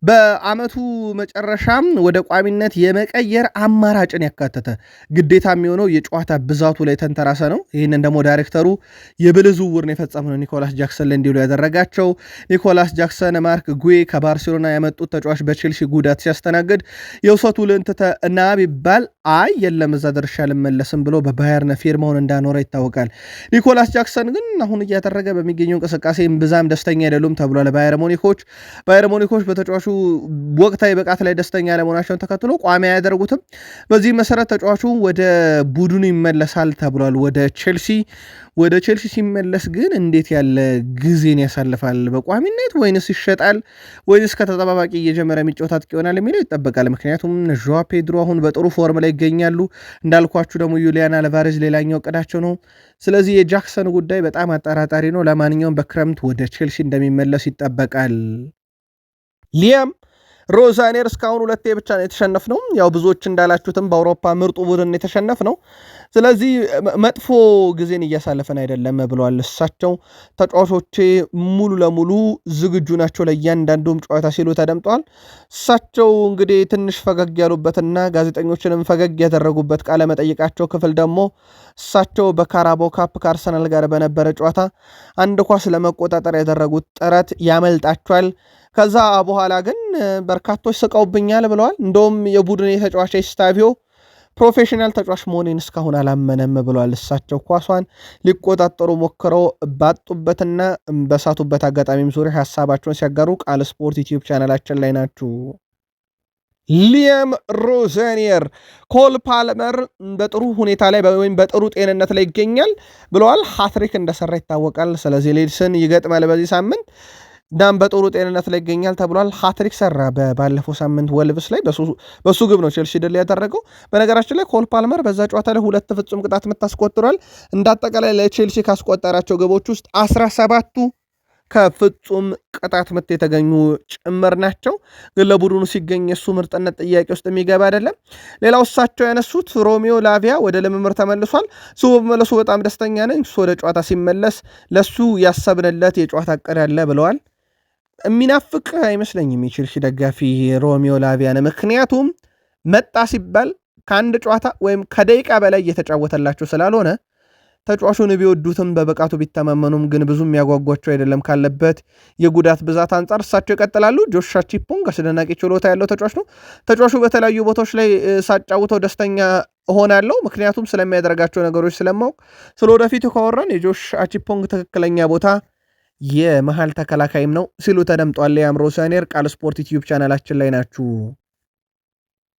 በአመቱ መጨረሻም ወደ ቋሚነት የመቀየር አማራጭን ያካተተ ግዴታ የሚሆነው የጨዋታ ብዛቱ ላይ ተንተራሰ ነው። ይህንን ደግሞ ዳይሬክተሩ የብልህ ዝውውር ነው የፈጸመው ኒኮላስ ጃክሰን ላይ እንዲሉ ያደረጋቸው። ኒኮላስ ጃክሰን ማርክ ጉዌ ከባርሴሎና ያመጡት ተጫዋች በቼልሲ ጉዳት ሲያስተናግድ የውሰቱ ልንትተ እና ቢባል አይ የለም እዛ ደርሻ አልመለስም ብሎ በባየርን ፊርማውን እንዳኖረ ይታወቃል። ኒኮላስ ጃክሰን ግን አሁን እያደረገ በሚገኘው እንቅስቃሴ ብዛም ደስተኛ አይደሉም ተብሏል። ባየር ሙኒኮች በተጫዋቹ ወቅታዊ ብቃት ላይ ደስተኛ ለመሆናቸውን ተከትሎ ቋሚ አያደርጉትም። በዚህ መሰረት ተጫዋቹ ወደ ቡድኑ ይመለሳል ተብሏል። ወደ ቼልሲ ሲመለስ ግን እንዴት ያለ ጊዜን ያሳልፋል? በቋሚነት ወይንስ ይሸጣል? ወይንስ ከተጠባባቂ እየጀመረ የሚጫወት አጥቂ ይሆናል የሚለው ይጠበቃል። ምክንያቱም ዦዋ ፔድሮ አሁን በጥሩ ፎርም ላይ ይገኛሉ። እንዳልኳችሁ ደግሞ ዩሊያን አልቫሬዝ ሌላኛው እቅዳቸው ነው። ስለዚህ የጃክሰን ጉዳይ በጣም አጠራጣሪ ነው። ለማንኛውም በክረምት ወደ ቼልሲ እንደሚመለስ ይጠበቃል። ሊያም ሮዛኔር እስካሁን 2 ብቻ ነው የተሸነፍነው። ያው ብዙዎች እንዳላችሁትም በአውሮፓ ምርጡ ቡድን የተሸነፍነው። ስለዚህ መጥፎ ጊዜን እያሳለፈን አይደለም ብለዋል እሳቸው። ተጫዋቾቼ ሙሉ ለሙሉ ዝግጁ ናቸው ለእያንዳንዱም ጨዋታ ሲሉ ተደምጠዋል። እሳቸው እንግዲህ ትንሽ ፈገግ ያሉበትና ጋዜጠኞችንም ፈገግ ያደረጉበት ቃለ መጠይቃቸው ክፍል ደግሞ እሳቸው በካራቦ ካፕ ከአርሰናል ጋር በነበረ ጨዋታ አንድ ኳስ ለመቆጣጠር ያደረጉት ጥረት ያመልጣቸዋል። ከዛ በኋላ ግን በርካቶች ስቀውብኛል ብለዋል። እንደውም የቡድን የተጫዋች ስታቪዮ ፕሮፌሽናል ተጫዋች መሆኔን እስካሁን አላመነም ብለዋል። እሳቸው ኳሷን ሊቆጣጠሩ ሞክረው ባጡበትና በሳቱበት አጋጣሚም ዙሪያ ሀሳባቸውን ሲያጋሩ ቃል ስፖርት ዩቲዩብ ቻናላችን ላይ ናችሁ። ሊያም ሮዛኒየር ኮል ፓልመር በጥሩ ሁኔታ ላይ ወይም በጥሩ ጤንነት ላይ ይገኛል ብለዋል። ሃትሪክ እንደሰራ ይታወቃል። ስለዚህ ሌድስን ይገጥማል በዚህ ሳምንት። ዳም በጥሩ ጤንነት ላይ ይገኛል ተብሏል። ሃትሪክ ሰራ ባለፈው ሳምንት ወልቭስ ላይ በሱ ግብ ነው ቼልሲ ድል ያደረገው። በነገራችን ላይ ኮል ፓልመር በዛ ጨዋታ ላይ 2 ፍጹም ቅጣት ምት አስቆጥሯል። እንዳጠቃላይ ለቼልሲ ካስቆጠራቸው ግቦች ውስጥ 17ቱ ከፍጹም ቅጣት ምት የተገኙ ጭምር ናቸው። ግን ለቡድኑ ሲገኝ የሱ ምርጥነት ጥያቄ ውስጥ የሚገባ አይደለም። ሌላው እሳቸው ያነሱት ሮሚዮ ላቪያ ወደ ልምምር ተመልሷል። እሱ በመመለሱ በጣም ደስተኛ ነኝ። እሱ ወደ ጨዋታ ሲመለስ ለሱ ያሰብንለት የጨዋታ እቅድ ያለ ብለዋል። የሚናፍቅ አይመስለኝም የቼልሲ ደጋፊ ሮሚዮ ላቪያን። ምክንያቱም መጣ ሲባል ከአንድ ጨዋታ ወይም ከደቂቃ በላይ እየተጫወተላቸው ስላልሆነ ተጫዋቹን ቢወዱትም በብቃቱ ቢተማመኑም ግን ብዙ የሚያጓጓቸው አይደለም ካለበት የጉዳት ብዛት አንጻር እሳቸው ይቀጥላሉ። ጆሽ አቺፖንግ አስደናቂ ችሎታ ያለው ተጫዋች ነው። ተጫዋቹ በተለያዩ ቦታዎች ላይ ሳጫውተው ደስተኛ እሆናለሁ፣ ምክንያቱም ስለሚያደርጋቸው ነገሮች ስለማውቅ። ስለ ወደፊቱ ካወራን የጆሽ አቺፖንግ ትክክለኛ ቦታ የመሃል ተከላካይም ነው ሲሉ ተደምጧል። ሊያም ሮዛኒየር ቃል ስፖርት ዩቲዩብ ቻናላችን ላይ ናችሁ።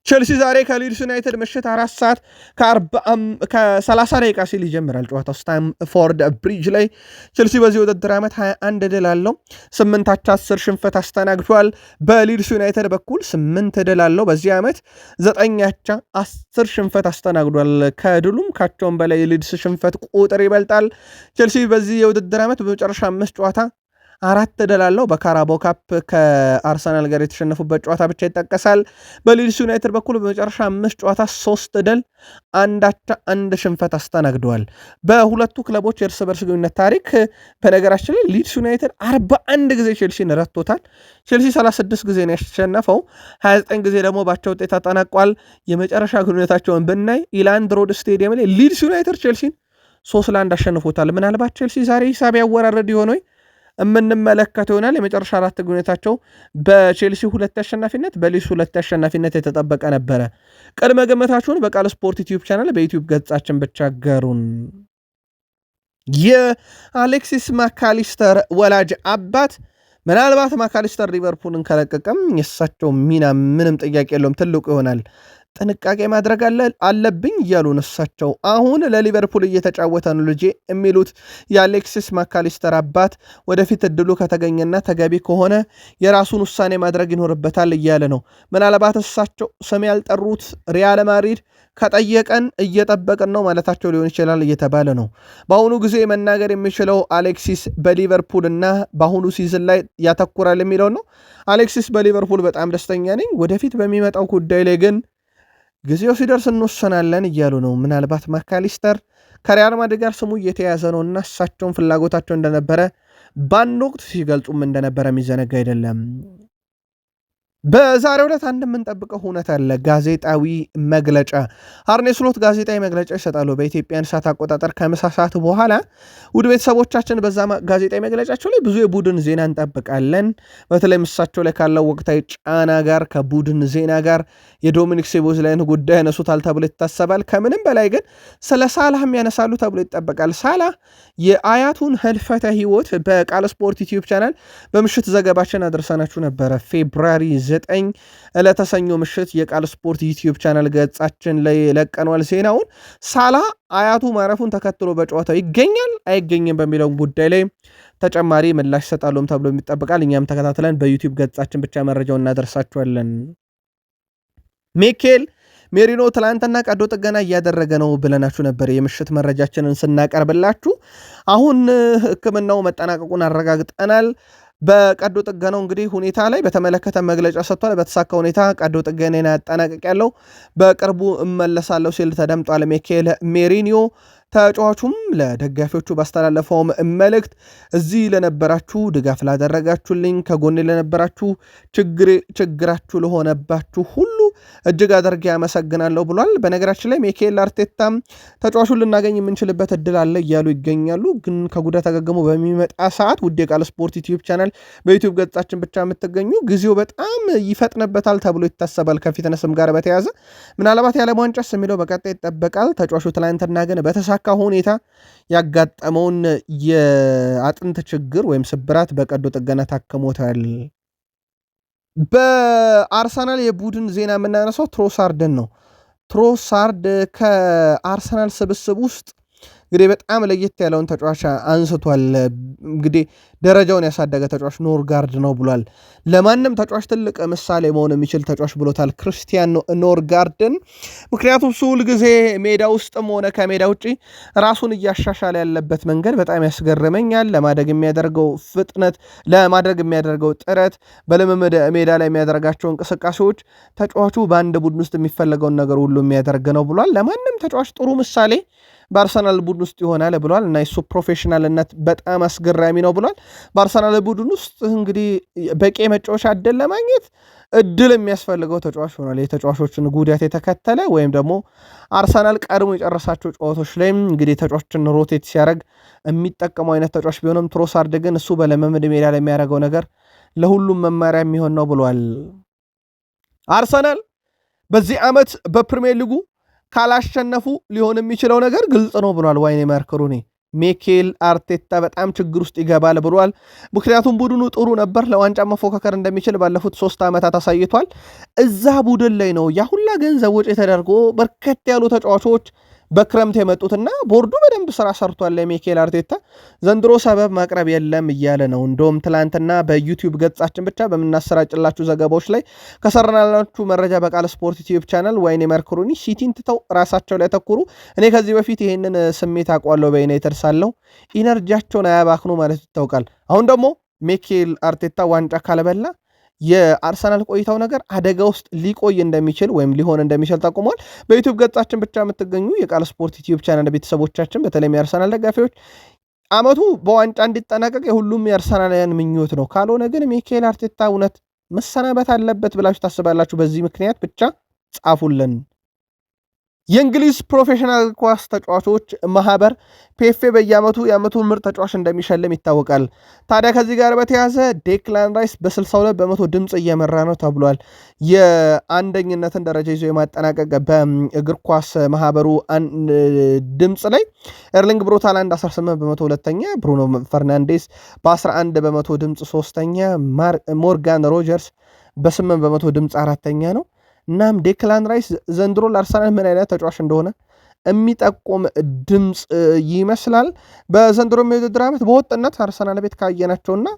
ቼልሲ ዛሬ ከሊድስ ዩናይትድ ምሽት 4 ሰዓት ከ30 ደቂቃ ሲል ይጀምራል ጨዋታው ስታንፎርድ ብሪጅ ላይ። ቼልሲ በዚህ ውድድር ዓመት 21 ድል አለው፣ 8 አቻ 10 ሽንፈት አስተናግዷል። በሊድስ ዩናይትድ በኩል 8 ድል አለው በዚህ ዓመት 9 አቻ 10 ሽንፈት አስተናግዷል። ከድሉም ካቸውም በላይ የሊድስ ሽንፈት ቁጥር ይበልጣል። ቼልሲ በዚህ የውድድር ዓመት በመጨረሻ 5 ጨዋታ 4 ድል አለው። በካራቦ ካፕ ከአርሰናል ጋር የተሸነፉበት ጨዋታ ብቻ ይጠቀሳል። በሊድስ ዩናይትድ በኩል በመጨረሻ 5 ጨዋታ 3 ድል 1 አቻ 1 ሽንፈት አስተናግደዋል። በሁለቱ ክለቦች የእርስ በርስ ግንኙነት ታሪክ በነገራችን ላይ ሊድስ ዩናይትድ 41 ጊዜ ቼልሲን ረቶታል። ቼልሲ 36 ጊዜ ነው ያሸነፈው፣ 29 ጊዜ ደግሞ ባቻ ውጤት አጠናቋል። የመጨረሻ ግንኙነታቸውን ብናይ ኢላንድ ሮድ ስቴዲየም ላይ ሊድስ ዩናይትድ ቼልሲን 3-1 አሸንፎታል። ምናልባት ቼልሲ ዛሬ ሂሳብ ያወራረድ የሆነ የምንመለከት ይሆናል። የመጨረሻ 4 ግንኙነታቸው በቼልሲ 2 አሸናፊነት በሊድስ 2 አሸናፊነት የተጠበቀ ነበረ። ቅድመ ግምታችሁን በቃል ስፖርት ዩቲዩብ ቻናል በዩቲዩብ ገጻችን ብቻ አጋሩን። የአሌክሲስ ማካሊስተር ወላጅ አባት ምናልባት ማካሊስተር ሊቨርፑልን ከለቀቀም የእሳቸው ሚና ምንም ጥያቄ የለውም ትልቁ ይሆናል። ጥንቃቄ ማድረግ አለብኝ እያሉ እሳቸው አሁን ለሊቨርፑል እየተጫወተ ነው ልጄ የሚሉት የአሌክሲስ ማካሊስተር አባት ወደፊት እድሉ ከተገኘና ተገቢ ከሆነ የራሱን ውሳኔ ማድረግ ይኖርበታል እያለ ነው። ምናልባት እሳቸው ስም ያልጠሩት ሪያል ማድሪድ ከጠየቀን እየጠበቅን ነው ማለታቸው ሊሆን ይችላል እየተባለ ነው። በአሁኑ ጊዜ መናገር የሚችለው አሌክሲስ በሊቨርፑልና በአሁኑ ሲዝን ላይ ያተኩራል የሚለው ነው። አሌክሲስ በሊቨርፑል በጣም ደስተኛ ነኝ፣ ወደፊት በሚመጣው ጉዳይ ላይ ግን ጊዜው ሲደርስ እንወሰናለን እያሉ ነው። ምናልባት ማካሊስተር ከሪያል ማድሪድ ጋር ስሙ እየተያዘ ነውና እሳቸውን ፍላጎታቸው እንደነበረ በአንድ ወቅት ሲገልጹም እንደነበረ የሚዘነጋ አይደለም። በዛሬው ዕለት አንድ የምንጠብቀው ሁነት አለ። ጋዜጣዊ መግለጫ አርኔ ስሎት ጋዜጣዊ መግለጫ ይሰጣሉ በኢትዮጵያን ሰዓት አቆጣጠር ከምሳ ሰዓት በኋላ። ውድ ቤተሰቦቻችን በዛ ጋዜጣዊ መግለጫቸው ላይ ብዙ የቡድን ዜና እንጠብቃለን። በተለይ እሳቸው ላይ ካለው ወቅታዊ ጫና ጋር ከቡድን ዜና ጋር የዶሚኒክ ሶቦስላይን ጉዳይ ያነሱታል ተብሎ ይታሰባል። ከምንም በላይ ግን ስለ ሳላህም ያነሳሉ ተብሎ ይጠበቃል። ሳላህ የአያቱን ህልፈተ ህይወት በቃል ስፖርት ዩቲዩብ ቻናል በምሽት ዘገባችን አድርሰናችሁ ነበረ። ፌብራሪ 9 ዕለተ ሰኞ ምሽት የቃል ስፖርት ዩቲዩብ ቻናል ገጻችን ላይ ለቀኗል ዜናውን። ሳላህ አያቱ ማረፉን ተከትሎ በጨዋታው ይገኛል አይገኝም በሚለው ጉዳይ ላይ ተጨማሪ ምላሽ ይሰጣሉም ተብሎ ይጠበቃል። እኛም ተከታትለን በዩቲዩብ ገጻችን ብቻ መረጃውን እናደርሳችኋለን። ሚኬል ሜሪኖ ትላንትና ቀዶ ጥገና እያደረገ ነው ብለናችሁ ነበር የምሽት መረጃችንን ስናቀርብላችሁ። አሁን ሕክምናው መጠናቀቁን አረጋግጠናል። በቀዶ ጥገናው እንግዲህ ሁኔታ ላይ በተመለከተ መግለጫ ሰጥቷል። በተሳካ ሁኔታ ቀዶ ጥገናን ያጠናቀቅ ያለው በቅርቡ እመለሳለሁ ሲል ተደምጧል። ሚኬል ሜሪኒዮ ተጫዋቹም ለደጋፊዎቹ ባስተላለፈውም መልእክት እዚህ ለነበራችሁ ድጋፍ ላደረጋችሁልኝ፣ ከጎኔ ለነበራችሁ፣ ችግራችሁ ለሆነባችሁ ሁሉ እጅግ አድርጌ ያመሰግናለሁ ብሏል። በነገራችን ላይ ሚኬል አርቴታም ተጫዋቹን ልናገኝ የምንችልበት እድል አለ እያሉ ይገኛሉ። ግን ከጉዳት አገግሞ በሚመጣ ሰዓት ውድ የቃል ስፖርት ዩቲዩብ ቻናል በዩቲዩብ ገጻችን ብቻ የምትገኙ ጊዜው በጣም ይፈጥንበታል ተብሎ ይታሰባል። ከፊትነስም ጋር በተያዘ ምናልባት የዓለም ዋንጫስ የሚለው በቀጣይ ይጠበቃል። ተጫዋቹ ትላንትና ግን በተሳካ ሁኔታ ያጋጠመውን የአጥንት ችግር ወይም ስብራት በቀዶ ጥገና ታክሞታል። በአርሰናል የቡድን ዜና የምናነሳው ትሮሳርድን ነው። ትሮሳርድ ከአርሰናል ስብስብ ውስጥ እንግዲህ በጣም ለየት ያለውን ተጫዋች አንስቷል። እንግዲህ ደረጃውን ያሳደገ ተጫዋች ኖርጋርድ ነው ብሏል። ለማንም ተጫዋች ትልቅ ምሳሌ መሆን የሚችል ተጫዋች ብሎታል ክርስቲያን ኖርጋርድን። ምክንያቱም እሱ ሁልጊዜ ሜዳ ውስጥም ሆነ ከሜዳ ውጭ ራሱን እያሻሻለ ያለበት መንገድ በጣም ያስገርመኛል። ለማደግ የሚያደርገው ፍጥነት፣ ለማድረግ የሚያደርገው ጥረት፣ በልምምድ ሜዳ ላይ የሚያደርጋቸው እንቅስቃሴዎች ተጫዋቹ በአንድ ቡድን ውስጥ የሚፈለገውን ነገር ሁሉ የሚያደርግ ነው ብሏል። ለማንም ተጫዋች ጥሩ ምሳሌ በአርሰናል ቡድን ውስጥ ይሆናል ብሏል እና የሱ ፕሮፌሽናልነት በጣም አስገራሚ ነው ብሏል። በአርሰናል ቡድን ውስጥ እንግዲህ በቂ መጫወቻ እድል ለማግኘት እድል የሚያስፈልገው ተጫዋች ሆኗል። የተጫዋቾችን ጉዳት የተከተለ ወይም ደግሞ አርሰናል ቀድሞ የጨረሳቸው ጨዋታዎች ላይም እንግዲህ ተጫዋቾችን ሮቴት ሲያደርግ የሚጠቀመው አይነት ተጫዋች ቢሆንም ትሮሳርድ ግን እሱ በልምምድ ሜዳ ላይ የሚያደርገው ነገር ለሁሉም መማሪያ የሚሆን ነው ብሏል። አርሰናል በዚህ ዓመት በፕሪሚየር ሊጉ ካላሸነፉ ሊሆን የሚችለው ነገር ግልጽ ነው ብሏል ዋይኔ ማርክሩኒ። ሚኬል አርቴታ በጣም ችግር ውስጥ ይገባል ብሏል። ምክንያቱም ቡድኑ ጥሩ ነበር፣ ለዋንጫ መፎካከር እንደሚችል ባለፉት 3 ዓመታት አሳይቷል። እዛ ቡድን ላይ ነው ያ ሁላ ገንዘብ ወጪ ተደርጎ በርከት ያሉ ተጫዋቾች በክረምት የመጡትና ቦርዱ በደንብ ስራ ሰርቷል። ለሚኬል አርቴታ ዘንድሮ ሰበብ ማቅረብ የለም እያለ ነው። እንደውም ትላንትና በዩቲዩብ ገጻችን ብቻ በምናሰራጭላችሁ ዘገባዎች ላይ ከሰራናላችሁ መረጃ በቃል ስፖርት ዩቲዩብ ቻናል ዋይኔ ማርክሩኒ ሲቲን ትተው ራሳቸው ላይ ተኩሩ። እኔ ከዚህ በፊት ይህንን ስሜት አውቀዋለሁ። በዩናይትድ ሳለው ኢነርጂያቸውን አያባክኑ ማለት ይታወቃል። አሁን ደግሞ ሚኬል አርቴታ ዋንጫ ካልበላ የአርሰናል ቆይታው ነገር አደጋ ውስጥ ሊቆይ እንደሚችል ወይም ሊሆን እንደሚችል ጠቁሟል። በዩቲዩብ ገጻችን ብቻ የምትገኙ የቃል ስፖርት ዩቲዩብ ቻናል ቤተሰቦቻችን፣ በተለይም የአርሰናል ደጋፊዎች ዓመቱ በዋንጫ እንዲጠናቀቅ የሁሉም የአርሰናላውያን ምኞት ነው። ካልሆነ ግን ሚኬል አርቴታ እውነት መሰናበት አለበት ብላችሁ ታስባላችሁ? በዚህ ምክንያት ብቻ ጻፉልን። የእንግሊዝ ፕሮፌሽናል ኳስ ተጫዋቾች ማህበር ፒኤፍኤ በየዓመቱ የዓመቱን ምርጥ ተጫዋች እንደሚሸልም ይታወቃል። ታዲያ ከዚህ ጋር በተያዘ ዴክላን ራይስ በ62 በመቶ ድምፅ እየመራ ነው ተብሏል። የአንደኝነትን ደረጃ ይዞ የማጠናቀቅ በእግር ኳስ ማህበሩ ድምፅ ላይ ኤርሊንግ ብሮት ሃላንድ 18 በመቶ ሁለተኛ፣ ብሩኖ ፈርናንዴስ በ11 በመቶ ድምፅ ሶስተኛ፣ ሞርጋን ሮጀርስ በ8 በመቶ ድምፅ አራተኛ ነው። እናም ዴክላን ራይስ ዘንድሮ ለአርሰናል ምን አይነት ተጫዋች እንደሆነ የሚጠቁም ድምፅ ይመስላል። በዘንድሮ የውድድር ዓመት በወጥነት አርሰናል ቤት ካየናቸውና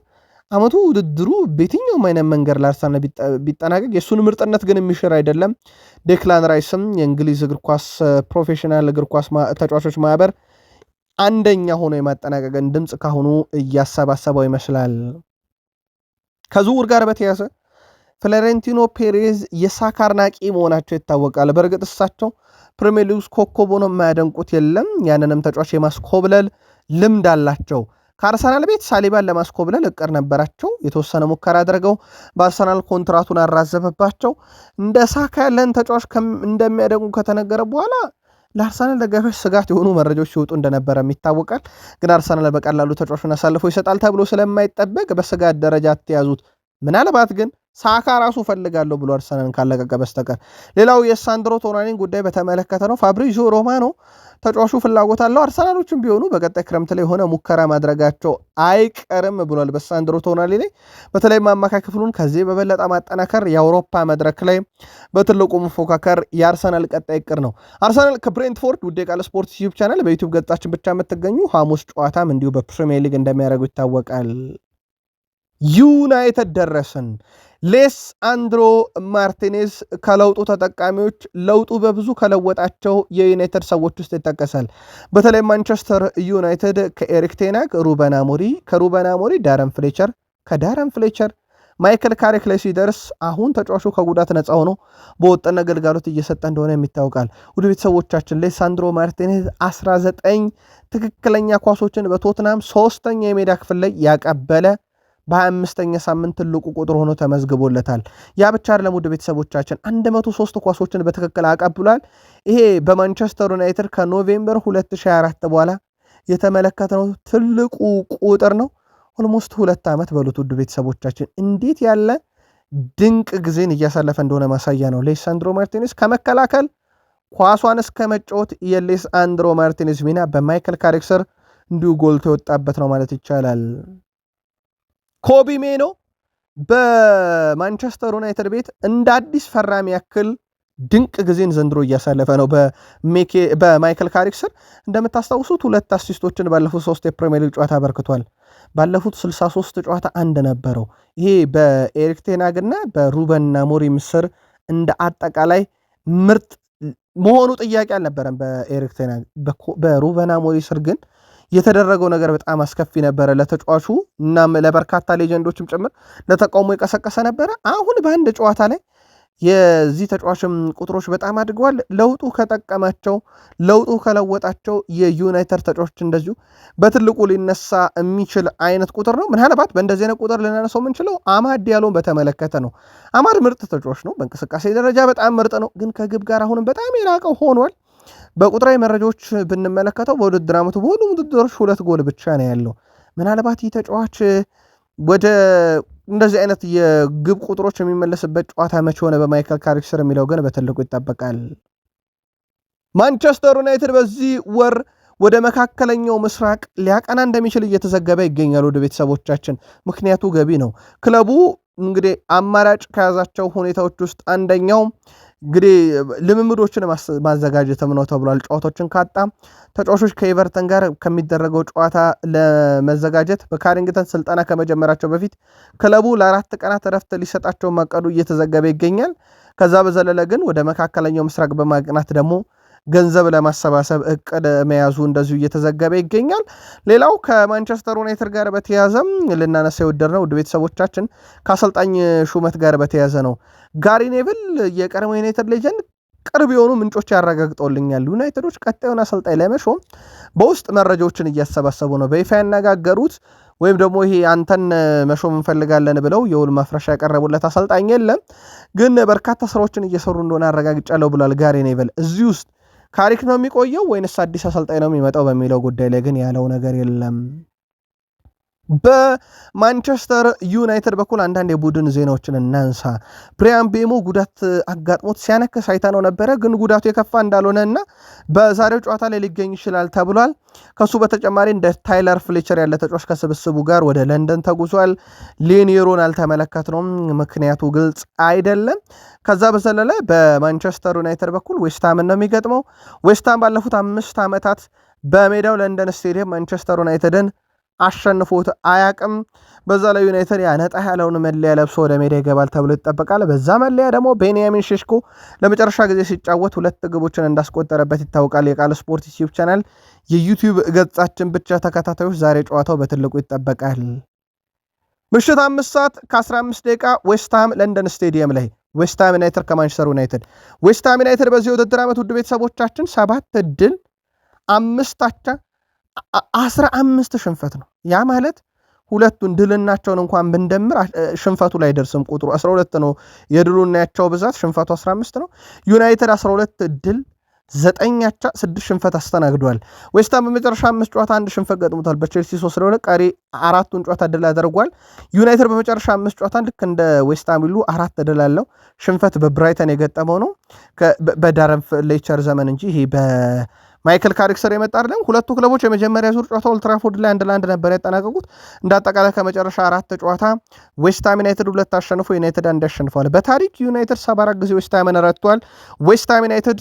ዓመቱ ውድድሩ በየትኛውም አይነት መንገድ ለአርሰናል ቢጠናቀቅ የእሱን ምርጥነት ግን የሚሽር አይደለም። ዴክላን ራይስም የእንግሊዝ እግር ኳስ ፕሮፌሽናል እግር ኳስ ተጫዋቾች ማህበር አንደኛ ሆኖ የማጠናቀቅን ድምፅ ካሁኑ እያሰባሰበው ይመስላል። ከዝውውር ጋር በተያያዘ ፍሎሬንቲኖ ፔሬዝ የሳካ አድናቂ መሆናቸው ይታወቃል። በእርግጥ እሳቸው ፕሪሚየር ሊግ ኮከብ ሆኖ የማያደንቁት የለም። ያንንም ተጫዋች የማስኮብለል ልምድ አላቸው። ከአርሰናል ቤት ሳሊባን ለማስኮብለል እቅድ ነበራቸው። የተወሰነ ሙከራ አድርገው በአርሰናል ኮንትራቱን አራዘመባቸው። እንደ ሳካ ያለን ተጫዋች እንደሚያደንቁ ከተነገረ በኋላ ለአርሰናል ደጋፊዎች ስጋት የሆኑ መረጃዎች ሲወጡ እንደነበረ ይታወቃል። ግን አርሰናል በቀላሉ ተጫዋቹን አሳልፎ ይሰጣል ተብሎ ስለማይጠበቅ በስጋት ደረጃ አትያዙት። ምናልባት ግን ሳካ ራሱ ፈልጋለሁ ብሎ አርሰናልን ካለቀቀ በስተቀር። ሌላው የሳንድሮ ቶናሊን ጉዳይ በተመለከተ ነው። ፋብሪዚዮ ሮማኖ ተጫዋቹ ፍላጎት አለው፣ አርሰናሎችም ቢሆኑ በቀጣይ ክረምት ላይ የሆነ ሙከራ ማድረጋቸው አይቀርም ብሏል። በሳንድሮ ቶናሊ ላይ በተለይም አማካይ ክፍሉን ከዚህ በበለጠ ማጠናከር፣ የአውሮፓ መድረክ ላይ በትልቁ መፎካከር የአርሰናል ቀጣይ እቅድ ነው። አርሰናል ከብሬንትፎርድ ውድ የቃል ስፖርት ዩቲዩብ ቻናል በዩቲዩብ ገጻችን ብቻ የምትገኙ ሐሙስ ጨዋታም እንዲሁ በፕሪሚየር ሊግ እንደሚያደርጉ ይታወቃል። ዩናይትድ ደረስን። ሌሳንድሮ ማርቲኔዝ ከለውጡ ተጠቃሚዎች፣ ለውጡ በብዙ ከለወጣቸው የዩናይትድ ሰዎች ውስጥ ይጠቀሳል። በተለይ ማንቸስተር ዩናይትድ ከኤሪክ ቴናግ ሩበን አሞሪ፣ ከሩበን አሞሪ ዳረን ፍሌቸር፣ ከዳረን ፍሌቸር ማይክል ካሪክ ላይ ሲደርስ አሁን ተጫዋቹ ከጉዳት ነፃ ሆኖ በወጥነት ግልጋሎት እየሰጠ እንደሆነ የሚታወቃል። ውድ ቤተሰቦቻችን ሌሳንድሮ ማርቲኔዝ 19 ትክክለኛ ኳሶችን በቶትናም 3ኛ የሜዳ ክፍል ላይ ያቀበለ በ25ኛ ሳምንት ትልቁ ቁጥር ሆኖ ተመዝግቦለታል። ያ ብቻ አይደለም ውድ ቤተሰቦቻችን 103 ኳሶችን በትክክል አቀብሏል። ይሄ በማንቸስተር ዩናይትድ ከኖቬምበር 2024 በኋላ የተመለከተው ትልቁ ቁጥር ነው። ኦልሞስት 2 ዓመት በሉት ውድ ቤተሰቦቻችን። እንዴት ያለ ድንቅ ጊዜን እያሳለፈ እንደሆነ ማሳያ ነው። ሌሳንድሮ ማርቲኔዝ ከመከላከል ኳሷን እስከ መጫወት የሌሳንድሮ ማርቲኔዝ ሚና በማይክል ካሪክ ስር እንዲሁ ጎልቶ የወጣበት ነው ማለት ይቻላል። ኮቢ ሜኖ በማንቸስተር ዩናይትድ ቤት እንደ አዲስ ፈራሚ ያክል ድንቅ ጊዜን ዘንድሮ እያሳለፈ ነው በማይክል ካሪክ ስር። እንደምታስታውሱት 2 አሲስቶችን ባለፉት 3 የፕሪሚየር ሊግ ጨዋታ አበርክቷል። ባለፉት 63 ጨዋታ አንድ ነበረው። ይሄ በኤሪክ ቴናግና በሩበን አሞሪም ስር እንደ አጠቃላይ ምርጥ መሆኑ ጥያቄ አልነበረም በኤሪክ ቴናግ። በሩበን አሞሪም ስር ግን የተደረገው ነገር በጣም አስከፊ ነበረ ለተጫዋቹ እና ለበርካታ ሌጀንዶችም ጭምር ለተቃውሞ የቀሰቀሰ ነበረ። አሁን በአንድ ጨዋታ ላይ የዚህ ተጫዋችም ቁጥሮች በጣም አድገዋል። ለውጡ ከጠቀማቸው ለውጡ ከለወጣቸው የዩናይትድ ተጫዋቾች እንደዚሁ በትልቁ ሊነሳ የሚችል አይነት ቁጥር ነው። ምናልባት በእንደዚህ አይነት ቁጥር ልናነሳው የምንችለው አማድ ዲያሎን በተመለከተ ነው። አማድ ምርጥ ተጫዋች ነው፣ በእንቅስቃሴ ደረጃ በጣም ምርጥ ነው። ግን ከግብ ጋር አሁንም በጣም የራቀው ሆኗል። በቁጥራዊ መረጃዎች ብንመለከተው በውድድር ዓመቱ በሁሉም ውድድሮች 2 ጎል ብቻ ነው ያለው። ምናልባት ይህ ተጫዋች ወደ እንደዚህ አይነት የግብ ቁጥሮች የሚመለስበት ጨዋታ መቼ ሆነ በማይክል ካሪክ ስር የሚለው ግን በትልቁ ይጠበቃል። ማንቸስተር ዩናይትድ በዚህ ወር ወደ መካከለኛው ምስራቅ ሊያቀና እንደሚችል እየተዘገበ ይገኛል። ወደ ቤተሰቦቻችን ምክንያቱ ገቢ ነው። ክለቡ እንግዲህ አማራጭ ከያዛቸው ሁኔታዎች ውስጥ አንደኛው እንግዲህ ልምምዶችን ማዘጋጀትም ነው ተብሏል። ጨዋታዎችን ካጣ ተጫዋቾች ከኤቨርተን ጋር ከሚደረገው ጨዋታ ለመዘጋጀት በካሪንግተን ስልጠና ከመጀመራቸው በፊት ክለቡ ለ4 ቀናት እረፍት ሊሰጣቸው ማቀዱ እየተዘገበ ይገኛል። ከዛ በዘለለ ግን ወደ መካከለኛው ምስራቅ በማቅናት ደግሞ ገንዘብ ለማሰባሰብ እቅድ መያዙ እንደዚሁ እየተዘገበ ይገኛል። ሌላው ከማንቸስተር ዩናይትድ ጋር በተያዘም ልናነሳ የወደድ ነው ውድ ቤተሰቦቻችን ከአሰልጣኝ ሹመት ጋር በተያዘ ነው። ጋሪ ኔቭል የቀድሞ ዩናይትድ ሌጀንድ ቅርብ የሆኑ ምንጮች ያረጋግጠውልኛል። ዩናይትዶች ቀጣዩን አሰልጣኝ ለመሾም በውስጥ መረጃዎችን እያሰባሰቡ ነው። በይፋ ያነጋገሩት ወይም ደግሞ ይሄ አንተን መሾም እንፈልጋለን ብለው የውል ማፍረሻ ያቀረቡለት አሰልጣኝ የለም፣ ግን በርካታ ስራዎችን እየሰሩ እንደሆነ አረጋግጫለሁ ብሏል ጋሪ ኔቭል። እዚህ ውስጥ ካሪክ ነው የሚቆየው ወይንስ አዲስ አሰልጣኝ ነው የሚመጣው በሚለው ጉዳይ ላይ ግን ያለው ነገር የለም። በማንቸስተር ዩናይትድ በኩል አንዳንድ የቡድን ዜናዎችን እናንሳ። ብሪያን ቤሞ ጉዳት አጋጥሞት ሲያነክስ አይተነው ነበረ፣ ግን ጉዳቱ የከፋ እንዳልሆነ እና በዛሬው ጨዋታ ላይ ሊገኝ ይችላል ተብሏል። ከሱ በተጨማሪ እንደ ታይለር ፍሌቸር ያለ ተጫዋች ከስብስቡ ጋር ወደ ለንደን ተጉዟል። ሌኒየሮን አልተመለከትነውም፣ ምክንያቱ ግልጽ አይደለም። ከዛ በዘለለ በማንቸስተር ዩናይትድ በኩል ዌስትሃምን ነው የሚገጥመው። ዌስትሃም ባለፉት 5 ዓመታት በሜዳው ለንደን ስቴዲየም ማንቸስተር ዩናይትድን አሸንፎት አያቅም። በዛ ላይ ዩናይትድ ያነጣ ያለውን መለያ ለብሶ ወደ ሜዳ ይገባል ተብሎ ይጠበቃል። በዛ መለያ ደግሞ ቤንያሚን ሼሽኮ ለመጨረሻ ጊዜ ሲጫወት 2 ግቦችን እንዳስቆጠረበት ይታወቃል። የቃል ስፖርት ዩቲዩብ ቻናል የዩቲዩብ ገጻችን ብቻ ተከታታዮች ዛሬ ጨዋታው በትልቁ ይጠበቃል። ምሽት 5 ሰዓት ከ15 ደቂቃ ዌስትሃም ለንደን ስቴዲየም ላይ ዌስትሃም ዩናይትድ ከማንቸስተር ዩናይትድ። ዌስትሃም ዩናይትድ በዚህ ውድድር ዓመት ውድ ቤተሰቦቻችን 7 ድል 5 አቻ 15 ሽንፈት ነው። ያ ማለት ሁለቱን ድልናቸውን እንኳን ብንደምር ሽንፈቱ ላይ ደርስም ቁጥሩ 12 ነው። የድሉና ያቻው ብዛት ሽንፈቱ 15 ነው። ዩናይትድ 12 ድል 9 አቻ 6 ሽንፈት አስተናግዷል። ዌስትሃም በመጨረሻ 5 ጨዋታ 1 ሽንፈት ገጥሞታል። በቼልሲ 3-2 ቀሪ 4ቱን ጨዋታ ድል አድርጓል። ዩናይትድ በመጨረሻ 5 ጨዋታ ልክ እንደ ዌስትሃም ሁሉ 4 ድል አለው። ሽንፈት በብራይተን የገጠመው ነው በዳረን ፍሌቸር ዘመን እንጂ ይሄ ማይክል ካሪክ ስር የመጣ አይደለም። ሁለቱ ክለቦች የመጀመሪያ ዙር ጨዋታ ኦልድ ትራፎርድ ላይ 1-1 ነበር ያጠናቀቁት። እንዳጠቃላይ ከመጨረሻ 4 ጨዋታ ዌስትሃም ዩናይትድ 2 አሸንፎ ዩናይትድ 1 አሸንፏል። በታሪክ ዩናይትድ 74 ጊዜ ዌስትሃምን ረቷል። ዌስትሃም ዩናይትድ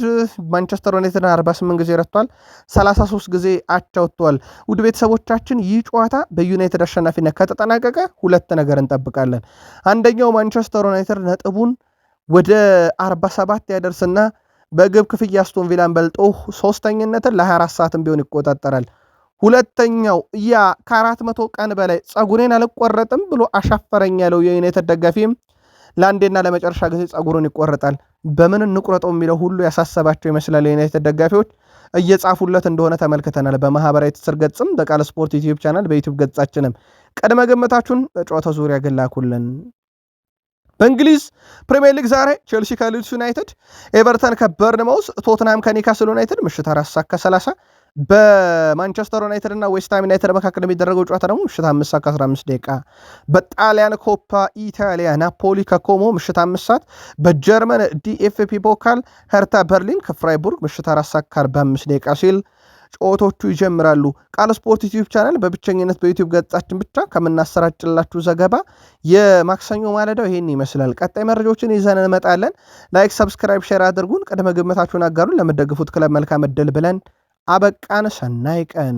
ማንቸስተር ዩናይትድ 48 ጊዜ ረቷል። 33 ጊዜ አቻ ወጥቷል። ውድ ቤተሰቦቻችን ይህ ጨዋታ በዩናይትድ አሸናፊነት ከተጠናቀቀ 2 ነገር እንጠብቃለን። አንደኛው ማንቸስተር ዩናይትድ ነጥቡን ወደ 47 ያደርስና በግብ ክፍያ አስቶን ቪላን በልጦ ሶስተኝነትን ለ24 ሰዓትም ቢሆን ይቆጣጠራል። ሁለተኛው ያ ከ400 ቀን በላይ ጸጉሬን አልቆረጥም ብሎ አሻፈረኝ ያለው የዩናይትድ ደጋፊም ለአንዴና ለመጨረሻ ጊዜ ጸጉሩን ይቆረጣል። በምን እንቁረጠው የሚለው ሁሉ ያሳሰባቸው ይመስላል። የዩናይትድ ደጋፊዎች እየጻፉለት እንደሆነ ተመልክተናል። በማህበራዊ ትስስር ገጽም በቃል ስፖርት ዩቲዩብ ቻናል በዩቲዩብ ገጻችንም ቅድመ ግምታችሁን በጨዋታው ዙሪያ ገላኩልን። በእንግሊዝ ፕሪሚየር ሊግ ዛሬ ቼልሲ ከሊድስ ዩናይትድ፣ ኤቨርተን ከበርንማውዝ፣ ቶትንሃም ከኒውካስል ዩናይትድ ምሽት 4:30 በማንቸስተር ዩናይትድ እና ዌስትሃም ዩናይትድ መካከል የሚደረገው ጨዋታ ደግሞ ምሽት 5:15 በጣሊያን ኮፓ ኢታሊያ ናፖሊ ከኮሞ ምሽት 5 በጀርመን ዲኤፍፒ ፖካል ሄርታ በርሊን ከፍራይቡርግ ምሽት 4:45 ሲል ጨዋታዎቹ ይጀምራሉ። ቃል ስፖርት ዩቲዩብ ቻናል በብቸኝነት በዩቲዩብ ገጻችን ብቻ ከምናሰራጭላችሁ ዘገባ የማክሰኞ ማለዳው ይሄን ይመስላል። ቀጣይ መረጃዎችን ይዘን እንመጣለን። ላይክ፣ ሰብስክራይብ፣ ሼር አድርጉን። ቅድመ ግምታችሁን አጋሩን። ለምትደግፉት ክለብ መልካም ዕድል ብለን አበቃን። ሰናይ ቀን